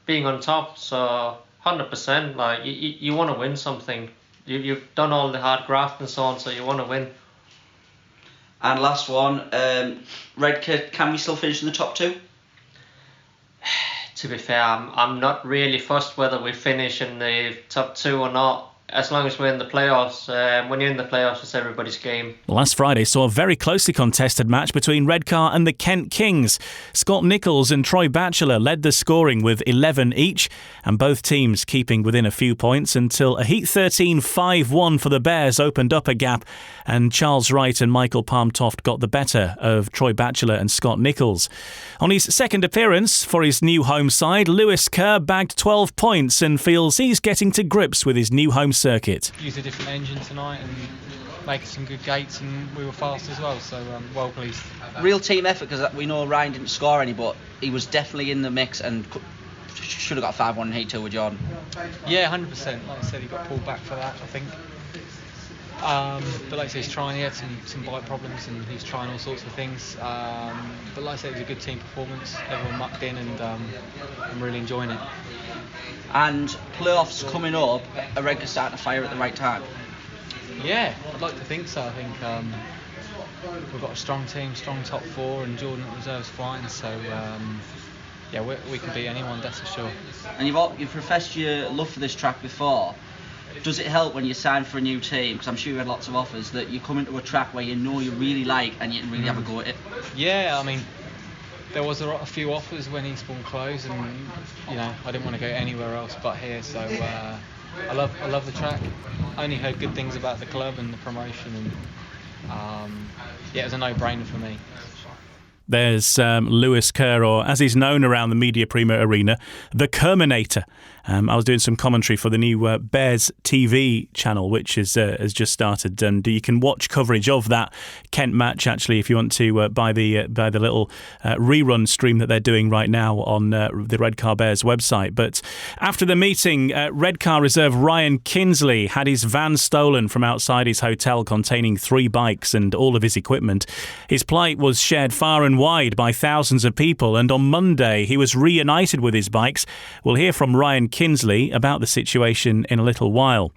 being on top. So 100%, like you want to win something. You've done all the hard graft and so on, so you want to win.
And last one, Redcar, can we still finish in the top 2?
To be fair, I'm not really fussed whether we finish in the top 2 or not. As long as we're in the playoffs. When you're in the playoffs, it's everybody's game.
Last Friday saw a very closely contested match between Redcar and the Kent Kings. Scott Nicholls and Troy Batchelor led the scoring with 11 each, and both teams keeping within a few points until a Heat 13 5-1 for the Bears opened up a gap, and Charles Wright and Michael Palm-Toft got the better of Troy Batchelor and Scott Nicholls. On his second appearance for his new home side, Lewis Kerr bagged 12 points and feels he's getting to grips with his new home circuit.
Used a different engine tonight and making some good gates, and we were fast as well, so well pleased.
Real team effort, because we know Ryan didn't score any, but he was definitely in the mix and should have got 5-1 in Heat 2 with Jordan.
Yeah, 100%. Like I said, he got pulled back for that, I think. But like I say, he's trying. He had some bite problems, and he's trying all sorts of things. But like I say, it was a good team performance. Everyone mucked in, and I'm really enjoying it.
And playoffs coming up, are Redcar starting to fire at the right time?
Yeah, I'd like to think so. I think we've got a strong team, strong top four, and Jordan at reserve's flying. So yeah, we can beat anyone, that's for sure.
And you've professed your love for this track before. Does it help when you sign for a new team? Because I'm sure you had lots of offers that you come into a track where you know you really like and you can really have a go at it.
Yeah, I mean, there was a few offers when Eastbourne closed, and I didn't want to go anywhere else but here. So I love the track. I only heard good things about the club and the promotion, and it was a no-brainer for me.
There's Lewis Kerr, or as he's known around the Media Primo arena, the Kerminator. I was doing some commentary for the new Bears TV channel, which has just started, and you can watch coverage of that Kent match actually if you want to buy the little rerun stream that they're doing right now on the Redcar Bears website. But after the meeting, Redcar reserve Ryan Kinsley had his van stolen from outside his hotel containing 3 bikes and all of his equipment. His plight was shared far and wide by thousands of people, and on Monday he was reunited with his bikes. We'll hear from Ryan Kinsley about the situation in a little while.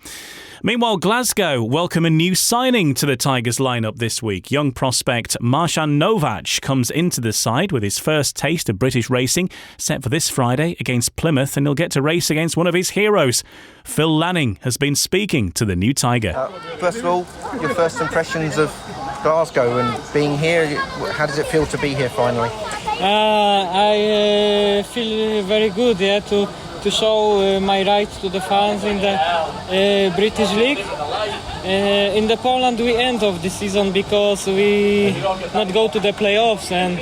Meanwhile, Glasgow welcome a new signing to the Tigers lineup this week. Young prospect Marcin Novac comes into the side with his first taste of British racing, set for this Friday against Plymouth, and he'll get to race against one of his heroes. Phil Lanning has been speaking to the new Tiger.
First of all, your first impressions of Glasgow and being here, how does it feel to be here finally?
I feel very good, to show my rights to the fans in the British League. In the Poland we end of the season because we not go to the playoffs, and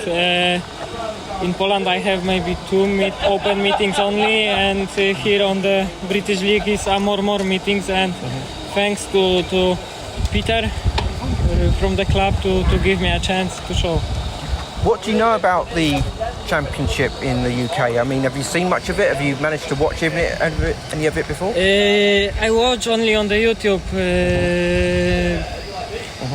in Poland I have maybe 2 open meetings only, and here on the British League is more meetings, and thanks to Peter from the club to give me a chance to show.
What do you know about the Championship in the UK? I mean, have you seen much of it? Have you managed to watch any of it before?
I watch only on the YouTube.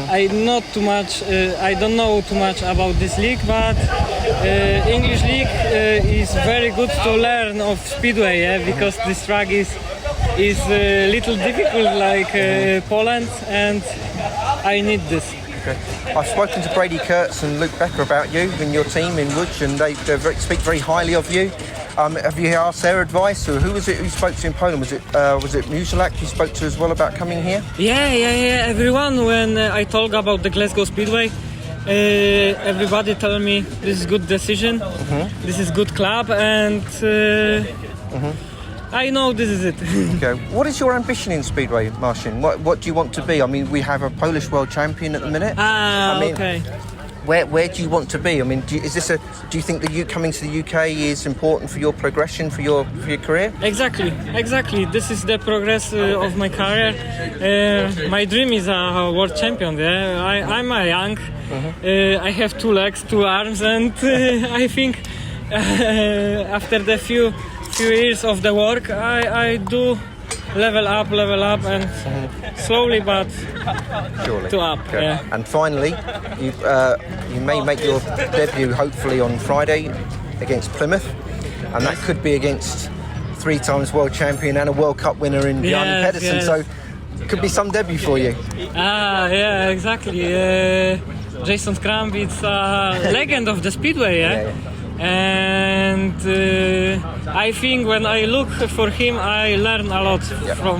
I don't know too much about this league, but English league is very good to learn of speedway, because this track is a little difficult like Poland, and I need this.
Okay. I've spoken to Brady Kurtz and Luke Becker about you and your team in Łódź, and they speak very highly of you. Have you asked their advice, or who was it who spoke to in Poland? Was it Musalak you spoke to as well about coming here?
Yeah. Everyone, when I talk about the Glasgow Speedway, everybody tell me this is good decision, this is good club, and I know this is it.
Okay. What is your ambition in Speedway, Marcin? What do you want to be? I mean, we have a Polish world champion at the minute.
Okay.
Where do you want to be? I mean, do you think that you coming to the UK is important for your progression, for your career?
Exactly. This is the progress of my career. My dream is a world champion. I'm young. I have 2 legs, 2 arms, and I think after the few years of the work, I do level up, and slowly but
surely
to up.
Okay.
Yeah.
And finally, you may make your debut hopefully on Friday against Plymouth, and that could be against 3 times world champion and a World Cup winner in Bjarne Pedersen. So it could be some debut for you.
Yeah, exactly. Jason Scramp is a legend of the speedway. Yeah. And I think when I look for him, I learn a lot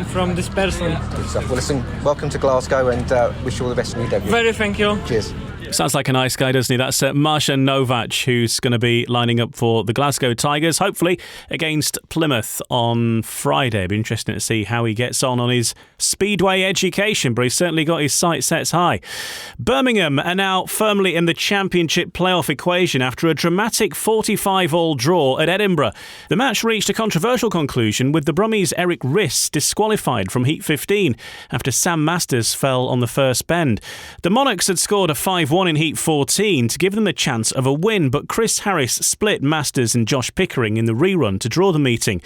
from this person.
Good stuff. Well, listen, welcome to Glasgow, and wish you all the best in your debut.
Very thank you.
Cheers.
Sounds like a nice guy, doesn't he? That's Marcin Novac, who's going to be lining up for the Glasgow Tigers, hopefully against Plymouth on Friday. It'll be interesting to see how he gets on his speedway education, but he's certainly got his sights set high. Birmingham are now firmly in the Championship playoff equation after a dramatic 45-all draw at Edinburgh. The match reached a controversial conclusion with the Brummies' Eric Riss disqualified from Heat 15 after Sam Masters fell on the first bend. The Monarchs had scored a 5-1 won in Heat 14 to give them a chance of a win, but Chris Harris split Masters and Josh Pickering in the rerun to draw the meeting.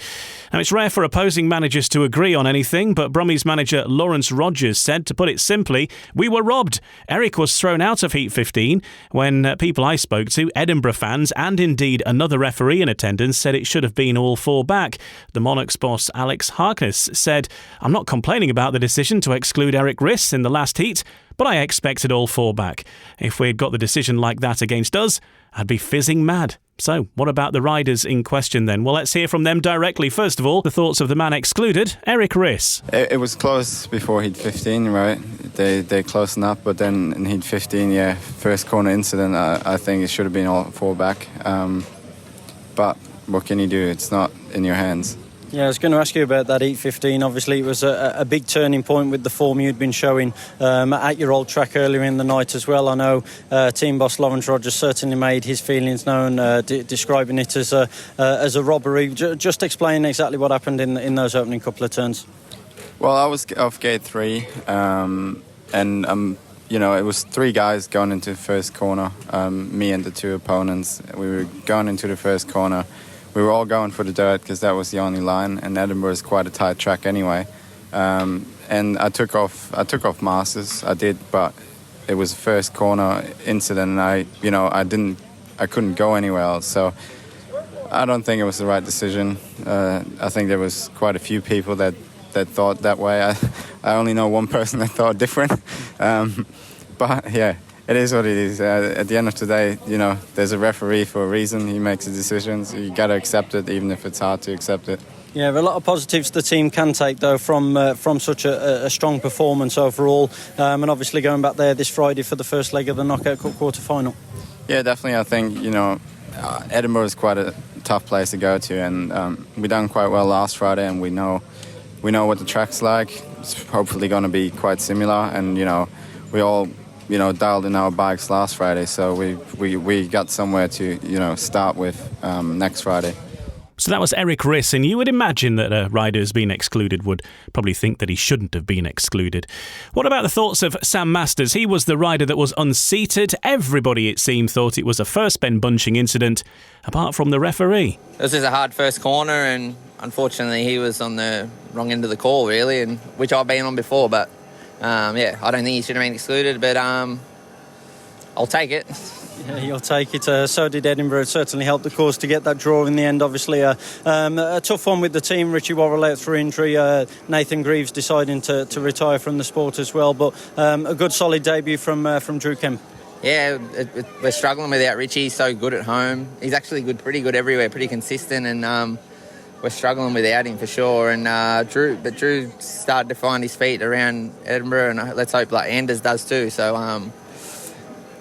Now, it's rare for opposing managers to agree on anything, but Brummies manager Lawrence Rodgers said, to put it simply, "We were robbed." Eric was thrown out of Heat 15 when people I spoke to, Edinburgh fans and indeed another referee in attendance, said it should have been all four back. The Monarchs boss Alex Harkness said, "I'm not complaining about the decision to exclude Eric Riss in the last heat, but I expected all four back. If we'd got the decision like that against us, I'd be fizzing mad." So, what about the riders in question then? Well, let's hear from them directly. First of all, the thoughts of the man excluded, Eric Riss.
It was close before Heat 15, right? They closed enough, but then in Heat 15, first corner incident, I think it should have been all four back. But what can you do? It's not in your hands.
Yeah, I was going to ask you about that Heat 15. Obviously, it was a big turning point with the form you'd been showing at your old track earlier in the night as well. I know team boss Lawrence Rodgers certainly made his feelings known, describing it as a robbery. Just explain exactly what happened in those opening couple of turns.
Well, I was off gate 3, and it was 3 guys going into the first corner, me and the 2 opponents. We were going into the first corner. We were all going for the dirt because that was the only line, and Edinburgh is quite a tight track anyway. And I took off Masters. I did, but it was a first corner incident, and I couldn't go anywhere else. So I don't think it was the right decision. I think there was quite a few people that thought that way. I only know one person that thought different. But yeah. It is what it is. At the end of the day, there's a referee for a reason. He makes the decisions. You got to accept it, even if it's hard to accept it.
Yeah, a lot of positives the team can take, though, from such a strong performance overall. And obviously going back there this Friday for the first leg of the Knockout Cup quarter-final.
Yeah, definitely. I think, Edinburgh is quite a tough place to go to. And we done quite well last Friday, and we know what the track's like. It's hopefully going to be quite similar. And, we all... dialed in our bikes last Friday, so we got somewhere to, start with next Friday.
So that was Eric Riss, and you would imagine that a rider who's been excluded would probably think that he shouldn't have been excluded. What about the thoughts of Sam Masters? He was the rider that was unseated. Everybody, it seemed, thought it was a first Ben bunching incident, apart from the referee.
It was just a hard first corner, and unfortunately he was on the wrong end of the call, really, and which I've been on before, but I don't think he should have been excluded, but I'll take it.
Yeah, you'll take it. So did Edinburgh. It certainly helped the cause to get that draw in the end. Obviously, a tough one with the team. Richie Worrall out for injury. Nathan Greaves deciding to retire from the sport as well. But a good, solid debut from Drew Kemp.
Yeah, we're struggling without Richie. He's so good at home. He's actually pretty good everywhere, pretty consistent, and we're struggling without him for sure. And Drew started to find his feet around Edinburgh, and let's hope like Anders does too. So,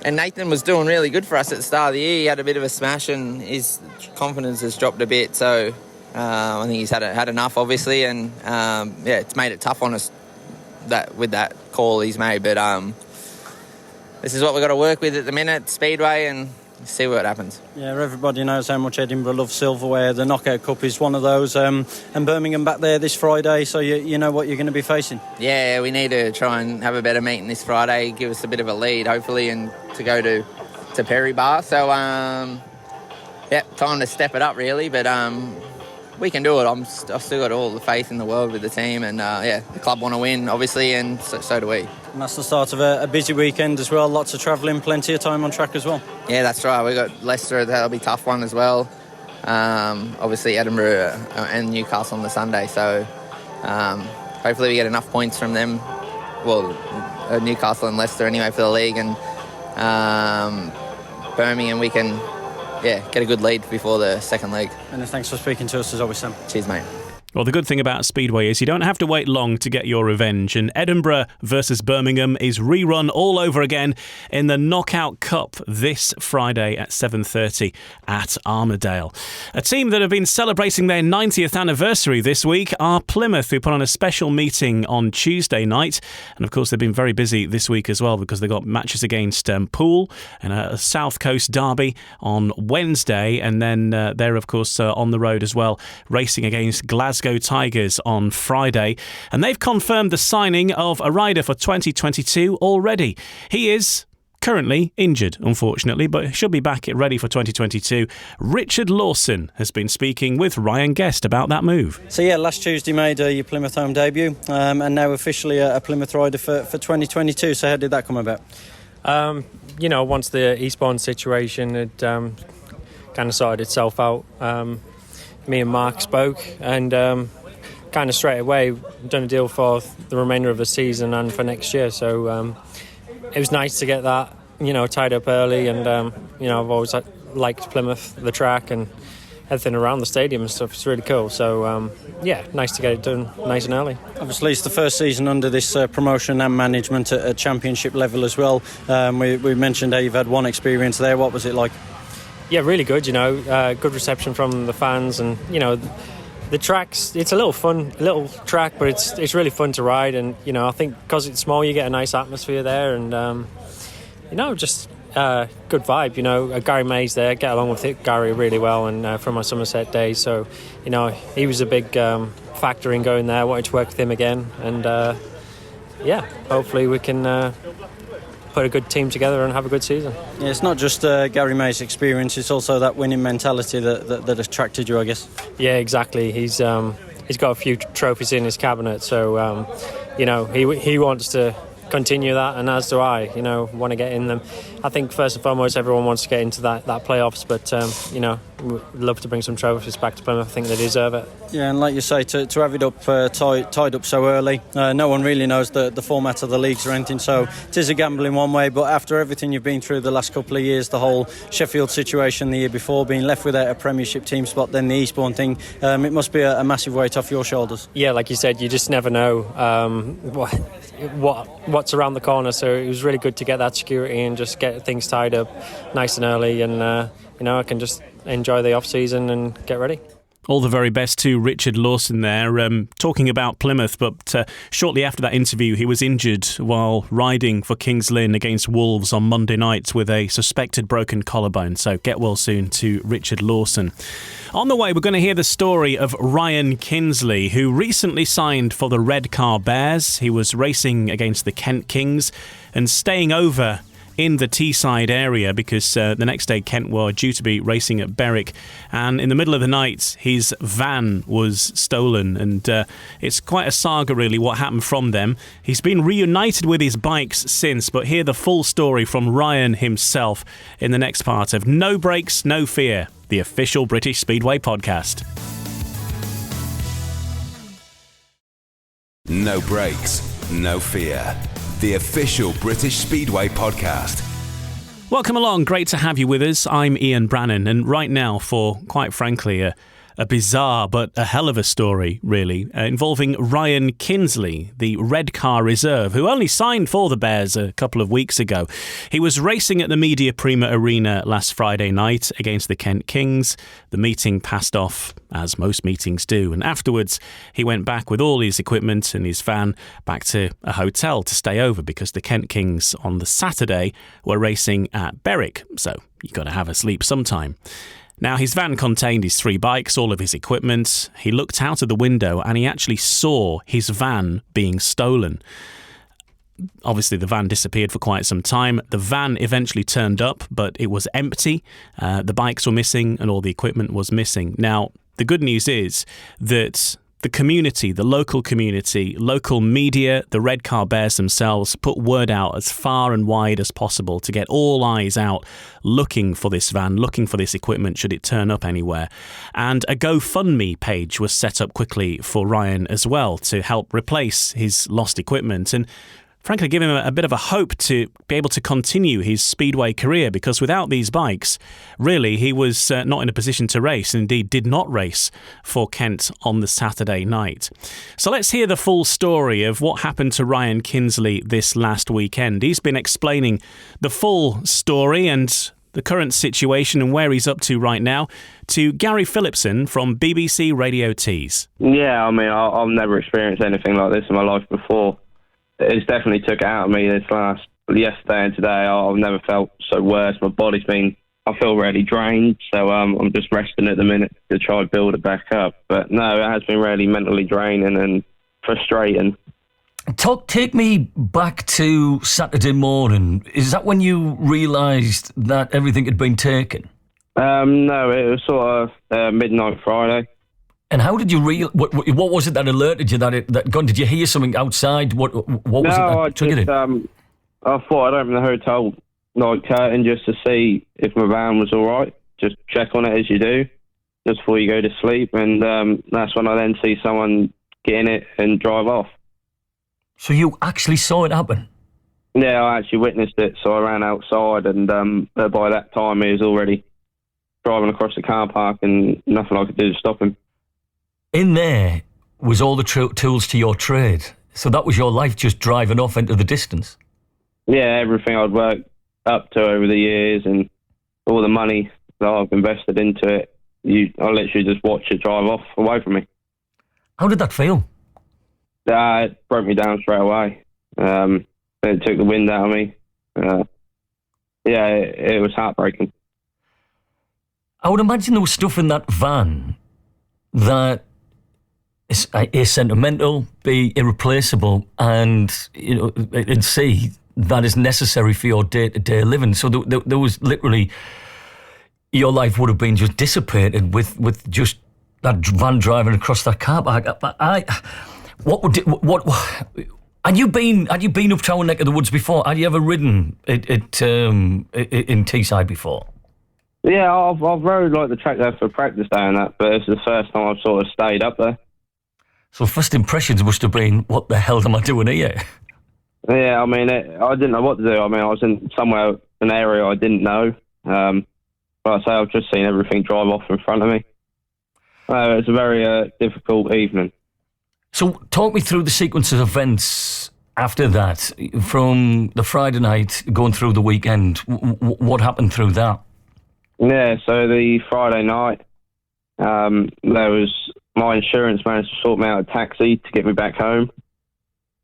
and Nathan was doing really good for us at the start of the year. He had a bit of a smash, and his confidence has dropped a bit. So, I think he's had enough, obviously, and it's made it tough on us with that call he's made. But this is what we've got to work with at the minute, Speedway, and see what happens.
Yeah, everybody knows how much Edinburgh loves silverware. The Knockout Cup is one of those, and Birmingham back there this Friday, so you know what you're going to be facing.
Yeah, we need to try and have a better meeting this Friday, give us a bit of a lead, hopefully, and to go to Perry Bar. So, time to step it up, really, but we can do it. I've still got all the faith in the world with the team, and the club want to win, obviously, and so do we.
And that's the start of a busy weekend as well. Lots of travelling, plenty of time on track as well.
Yeah, that's right. We've got Leicester, that'll be a tough one as well. Obviously Edinburgh and Newcastle on the Sunday, so hopefully we get enough points from them. Well, Newcastle and Leicester anyway for the league, and Birmingham we can get a good lead before the second leg.
And thanks for speaking to us as always, Sam.
Cheers, mate.
Well, the good thing about Speedway is you don't have to wait long to get your revenge, and Edinburgh versus Birmingham is rerun all over again in the Knockout Cup this Friday at 7:30 at Armadale. A team that have been celebrating their 90th anniversary this week are Plymouth, who put on a special meeting on Tuesday night, and of course they've been very busy this week as well because they've got matches against Poole and a South Coast derby on Wednesday, and then they're of course on the road as well, racing against Glasgow Tigers on Friday, and they've confirmed the signing of a rider for 2022 already. He is currently injured, unfortunately, but should be back ready for 2022. Richard Lawson has been speaking with Ryan Guest about that move.
So yeah, last Tuesday made your Plymouth home debut, and now officially a Plymouth rider for 2022. So how did that come about?
Once the Eastbourne situation had kind of sorted itself out, me and Mark spoke, and kind of straight away done a deal for the remainder of the season and for next year. So it was nice to get that, tied up early, and I've always liked Plymouth, the track and everything around the stadium and stuff. It's really cool. So nice to get it done nice and early.
Obviously it's the first season under this promotion and management at championship level as well. We mentioned how you've had one experience there. What was it like?
Yeah, really good. Good reception from the fans, and the tracks, it's a little track, but it's really fun to ride, and I think because it's small you get a nice atmosphere there, and just good vibe. Gary May's there, get along with Gary really well, and from my Somerset days, so he was a big factor in going there. Wanted to work with him again, and hopefully we can put a good team together and have a good season.
Yeah, it's not just Gary May's experience, it's also that winning mentality that attracted you, I guess.
Yeah, exactly. He's got a few trophies in his cabinet, so he wants to continue that, and as do I. Want to get in them. I think first and foremost everyone wants to get into that playoffs, but we'd love to bring some trophies back to Plymouth. I think they deserve it.
Yeah, and like you say, to have it up tied up so early, no one really knows the format of the leagues or anything, so it is a gamble in one way, but after everything you've been through the last couple of years, the whole Sheffield situation the year before, being left without a Premiership team spot, then the Eastbourne thing, it must be a massive weight off your shoulders.
Yeah, like you said, you just never know what's around the corner, so it was really good to get that security and just get things tied up nice and early, and I can just enjoy the off season and get ready.
All the very best to Richard Lawson there, talking about Plymouth, but shortly after that interview he was injured while riding for Kings Lynn against Wolves on Monday night with a suspected broken collarbone, so get well soon to Richard Lawson. On the way we're going to hear the story of Ryan Kinsley, who recently signed for the Redcar Bears. He was racing against the Kent Kings and staying over in the Teesside area because the next day Kent were due to be racing at Berwick, and in the middle of the night his van was stolen, and it's quite a saga really what happened from them. He's been reunited with his bikes since, but hear the full story from Ryan himself in the next part of No Brakes, No Fear, the official British Speedway podcast.
No Brakes, No Fear, the official British Speedway podcast.
Welcome along, great to have you with us. I'm Ian Brannan, and right now for, quite frankly, a bizarre but a hell of a story, really, involving Ryan Kinsley, the Redcar reserve, who only signed for the Bears a couple of weeks ago. He was racing at the Media Prima Arena last Friday night against the Kent Kings. The meeting passed off, as most meetings do, and afterwards he went back with all his equipment and his van back to a hotel to stay over because the Kent Kings on the Saturday were racing at Berwick, so you've got to have a sleep sometime. Now, his van contained his 3 bikes, all of his equipment. He looked out of the window and he actually saw his van being stolen. Obviously, the van disappeared for quite some time. The van eventually turned up, but it was empty. The bikes were missing and all the equipment was missing. Now, the good news is that the community, the local community, local media, the Redcar Bears themselves put word out as far and wide as possible to get all eyes out looking for this van, looking for this equipment should it turn up anywhere. And a GoFundMe page was set up quickly for Ryan as well to help replace his lost equipment and frankly give him a bit of a hope to be able to continue his speedway career, because without these bikes, really, he was not in a position to race, and indeed did not race for Kent on the Saturday night. So let's hear the full story of what happened to Ryan Kinsley this last weekend. He's been explaining the full story and the current situation and where he's up to right now to Gary Phillipson from BBC Radio Tees.
Yeah, I mean, I've never experienced anything like this in my life before. It's definitely took it out of me yesterday and today. I've never felt so worse. My body's I feel really drained, so I'm just resting at the minute to try and build it back up. But no, it has been really mentally draining and frustrating.
Take me back to Saturday morning. Is that when you realised that everything had been taken?
No, it was sort of midnight Friday.
And how did you what was it that alerted you that gone? Did you hear something outside? What was it that triggered it?
I thought I'd open the hotel curtain just to see if my van was all right. Just check on it as you do, just before you go to sleep. And that's when I then see someone get in it and drive off.
So you actually saw it happen?
Yeah, I actually witnessed it. So I ran outside, and by that time he was already driving across the car park, and nothing I could do to stop him.
In there was all the tools to your trade. So that was your life, just driving off into the distance?
Yeah, everything I'd worked up to over the years and all the money that I've invested into it, I literally just watched it drive off away from me.
How did that feel?
It broke me down straight away. It took the wind out of me. It was heartbreaking.
I would imagine there was stuff in that van that is A, sentimental, B, irreplaceable, and C, that is necessary for your day-to-day living. So there was literally, your life would have been just dissipated with just that van driving across that car park. Had you been up to our neck of the woods before? Had you ever ridden in Teesside before?
Yeah, I've rode the track there for practice day and that, but it's the first time I've sort of stayed up there.
So first impressions must have been, what the hell am I doing here?
Yeah, I mean, I didn't know what to do. I mean, I was in an area I didn't know. But I say I've just seen everything drive off in front of me. It was a very difficult evening.
So talk me through the sequence of events after that, from the Friday night going through the weekend. What happened through that?
Yeah, so the Friday night, there was my insurance managed to sort me out a taxi to get me back home.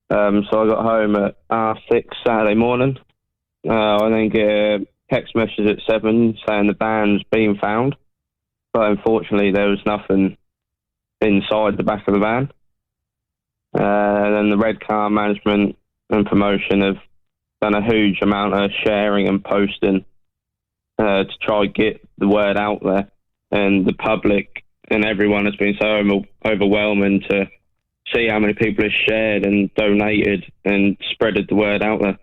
So I got home at 6 Saturday morning. I then get a text message at 7 saying the van's been found. But unfortunately, there was nothing inside the back of the van. And then the Red Car management and promotion have done a huge amount of sharing and posting to try and get the word out there. And the public and everyone has been so overwhelming to see how many people have shared and donated and spreaded the word out there.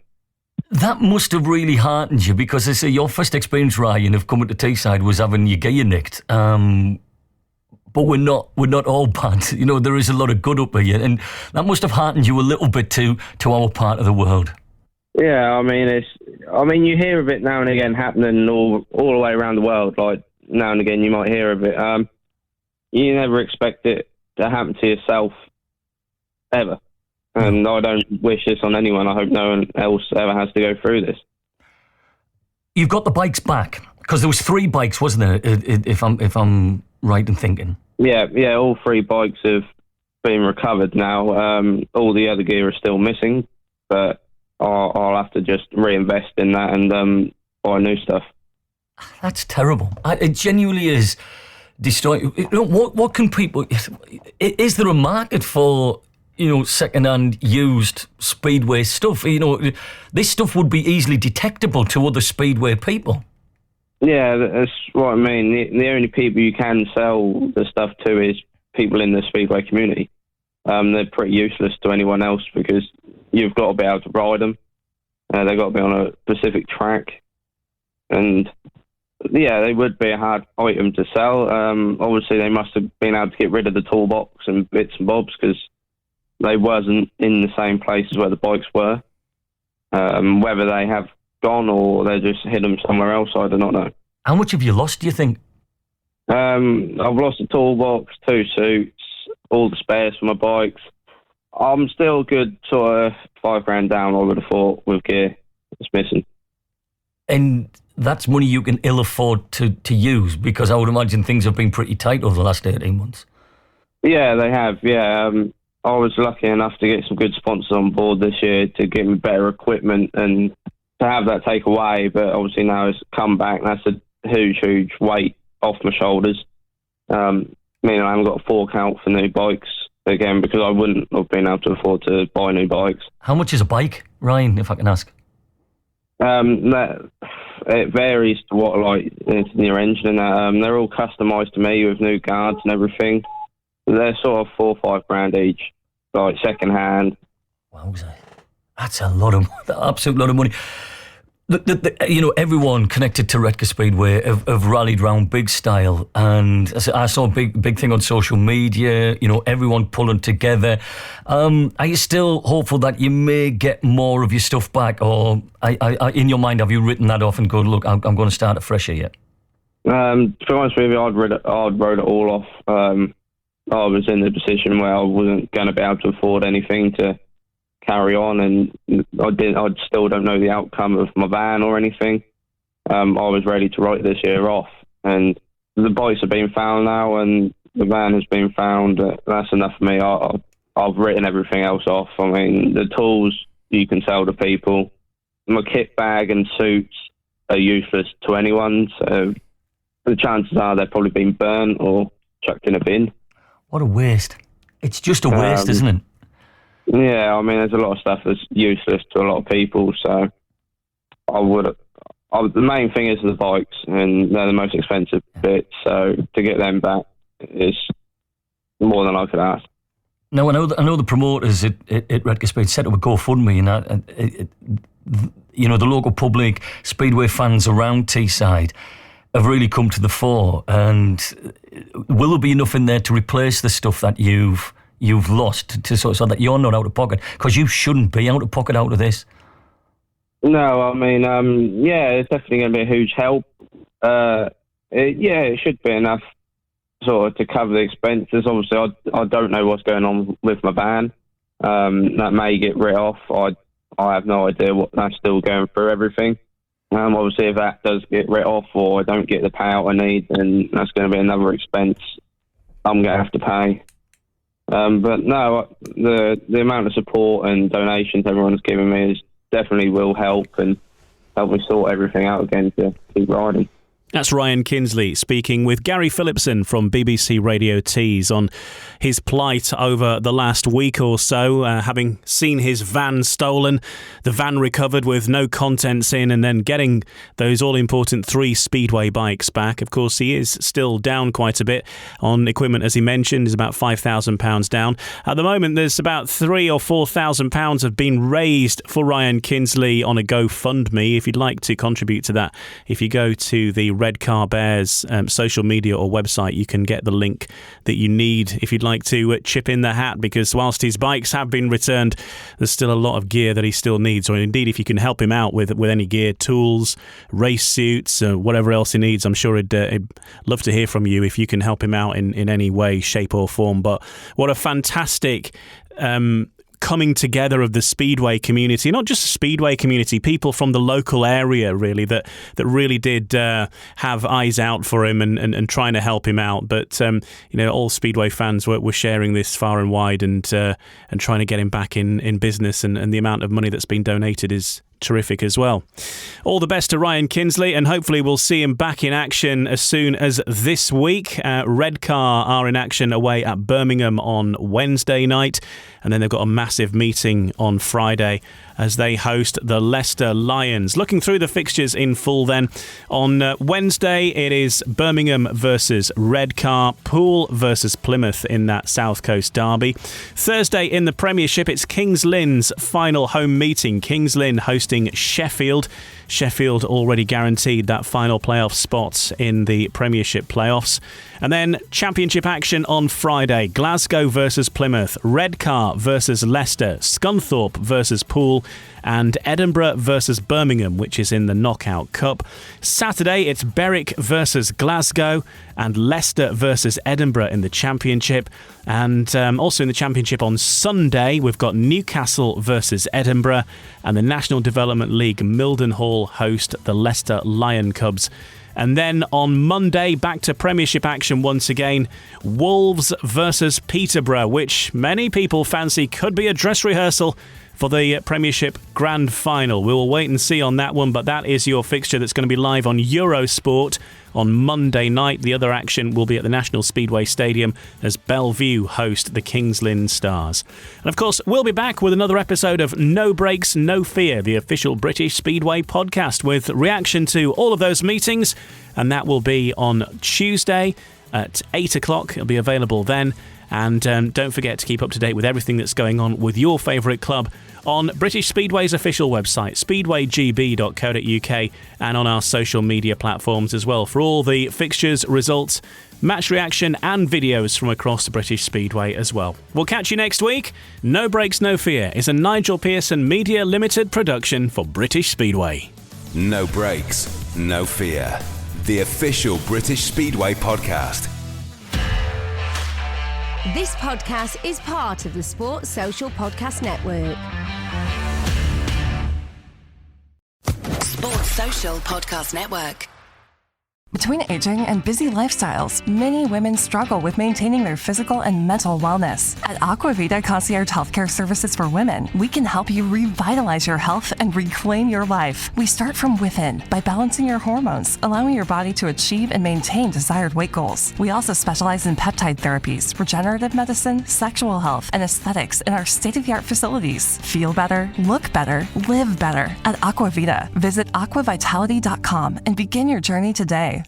That must have really heartened you, because I say your first experience, Ryan, of coming to Teesside was having your gear nicked. But we're not all bad. There is a lot of good up here, and that must have heartened you a little bit to our part of the world.
Yeah, I mean, you hear of it now and again happening all the way around the world. Like, now and again, you might hear of it. You never expect it to happen to yourself, ever. And I don't wish this on anyone. I hope no one else ever has to go through this.
You've got the bikes back, because there was 3 bikes, wasn't there? If I'm right in thinking.
Yeah. All 3 bikes have been recovered now. All the other gear is still missing, but I'll have to just reinvest in that and buy new stuff.
That's terrible. It genuinely is destroying. What can people? Is there a market for second-hand used speedway stuff? This stuff would be easily detectable to other speedway people.
Yeah, that's what I mean. The only people you can sell the stuff to is people in the speedway community. They're pretty useless to anyone else because you've got to be able to ride them. They've got to be on a specific track. And, yeah, they would be a hard item to sell. Obviously, they must have been able to get rid of the toolbox and bits and bobs because they wasn't in the same places where the bikes were. Whether they have gone or they just hid them somewhere else, I do not know.
How much have you lost, do you think?
I've lost the toolbox, 2 suits, all the spares for my bikes. I'm still good sort of $5,000 down, I would have thought, with gear that's missing.
And that's money you can ill afford to use, because I would imagine things have been pretty tight over the last 18 months.
Yeah, they have, yeah. I was lucky enough to get some good sponsors on board this year to give me better equipment and to have that take away, but obviously now it's come back. That's a huge weight off my shoulders. I haven't got a fork out for new bikes again because I wouldn't have been able to afford to buy new bikes.
How much is a bike, Ryan, if I can ask?
It varies to what is in your engine and that. They're all customised to me with new guards and everything. They're sort of $4 or $5 grand each, like second hand.
Wowza. That's a lot of, absolute lot of money. Everyone connected to Redcar Speedway have rallied round big style, and I saw a big thing on social media. Everyone pulling together. Are you still hopeful that you may get more of your stuff back, or in your mind have you written that off and go, look, I'm going to start afresh here?
To be honest with you, I'd wrote it all off. I was in the position where I wasn't going to be able to afford anything to carry on, and I still don't know the outcome of my van or anything. I was ready to write this year off, and the bikes have been found now, and the van has been found. That's enough for me. I've written everything else off. I mean, the tools you can sell to people. My kit bag and suits are useless to anyone, so the chances are they've probably been burnt or chucked in a bin.
What a waste. It's just a waste, isn't it?
Yeah, I mean, there's a lot of stuff that's useless to a lot of people, so the main thing is the bikes, and they're the most expensive bits, so to get them back is more than I could ask.
Now, I know the promoters at Redcar Speed set up a GoFundMe, and the local public, Speedway fans around Teesside have really come to the fore, and will there be enough in there to replace the stuff that you've lost so that you're not out of pocket? Because you shouldn't be out of pocket out of this.
No, I mean, it's definitely going to be a huge help. It should be enough sort of to cover the expenses. Obviously, I don't know what's going on with my van. That may get written off. I have no idea what that's still going through everything. Obviously, if that does get written off or I don't get the payout I need, then that's going to be another expense I'm going to have to pay. But no, the amount of support and donations everyone's given me definitely will help and help me sort everything out again to keep riding.
That's Ryan Kinsley speaking with Gary Phillipson from BBC Radio Tees on his plight over the last week or so, having seen his van stolen, the van recovered with no contents in, and then getting those all-important 3 Speedway bikes back. Of course, he is still down quite a bit on equipment, as he mentioned, is about £5,000 down. At the moment, there's about £3,000 or £4,000 have been raised for Ryan Kinsley on a GoFundMe. If you'd like to contribute to that, if you go to the Redcar Bears social media or website, you can get the link that you need if you'd like to chip in the hat, because whilst his bikes have been returned, there's still a lot of gear that he still needs. Or indeed, if you can help him out with any gear, tools, race suits, whatever else he needs, I'm sure he'd love to hear from you if you can help him out in any way, shape or form. But what a fantastic coming together of the Speedway community, not just the Speedway community, people from the local area really that really did have eyes out for him and trying to help him out. But all Speedway fans were sharing this far and wide and trying to get him back in business, and the amount of money that's been donated is terrific as well. All the best to Ryan Kinsley, and hopefully we'll see him back in action as soon as this week. Redcar are in action away at Birmingham on Wednesday night, and then they've got a massive meeting on Friday as they host the Leicester Lions. Looking through the fixtures in full then, on Wednesday it is Birmingham versus Redcar, Poole versus Plymouth in that South Coast derby. Thursday in the Premiership, it's Kings Lynn's final home meeting. Kings Lynn hosting Sheffield. Sheffield already guaranteed that final playoff spot in the Premiership playoffs. And then Championship action on Friday. Glasgow versus Plymouth, Redcar versus Leicester, Scunthorpe versus Poole, and Edinburgh versus Birmingham, which is in the Knockout Cup. Saturday, it's Berwick versus Glasgow and Leicester versus Edinburgh in the Championship. And also in the Championship on Sunday, we've got Newcastle versus Edinburgh, and the National Development League Mildenhall host the Leicester Lion Cubs. And then on Monday, back to Premiership action once again. Wolves versus Peterborough, which many people fancy could be a dress rehearsal for the Premiership Grand Final. We will wait and see on that one, but that is your fixture that's going to be live on Eurosport on Monday night. The other action will be at the National Speedway Stadium as Bellevue host the Kings Lynn Stars. And of course, we'll be back with another episode of No Breaks, No Fear, the official British Speedway podcast, with reaction to all of those meetings, and that will be on Tuesday at 8 o'clock. It'll be available then. And don't forget to keep up to date with everything that's going on with your favourite club on British Speedway's official website, speedwaygb.co.uk, and on our social media platforms as well for all the fixtures, results, match reaction and videos from across the British Speedway as well. We'll catch you next week. No Breaks, No Fear is a Nigel Pearson Media Limited production for British Speedway.
No Breaks, No Fear, the official British Speedway podcast.
This podcast is part of the Sports Social Podcast Network.
Sports Social Podcast Network.
Between aging and busy lifestyles, many women struggle with maintaining their physical and mental wellness. At Aquavita Concierge Healthcare Services for Women, we can help you revitalize your health and reclaim your life. We start from within by balancing your hormones, allowing your body to achieve and maintain desired weight goals. We also specialize in peptide therapies, regenerative medicine, sexual health, and aesthetics in our state-of-the-art facilities. Feel better, look better, live better at Aquavita. Visit aquavitality.com and begin your journey today.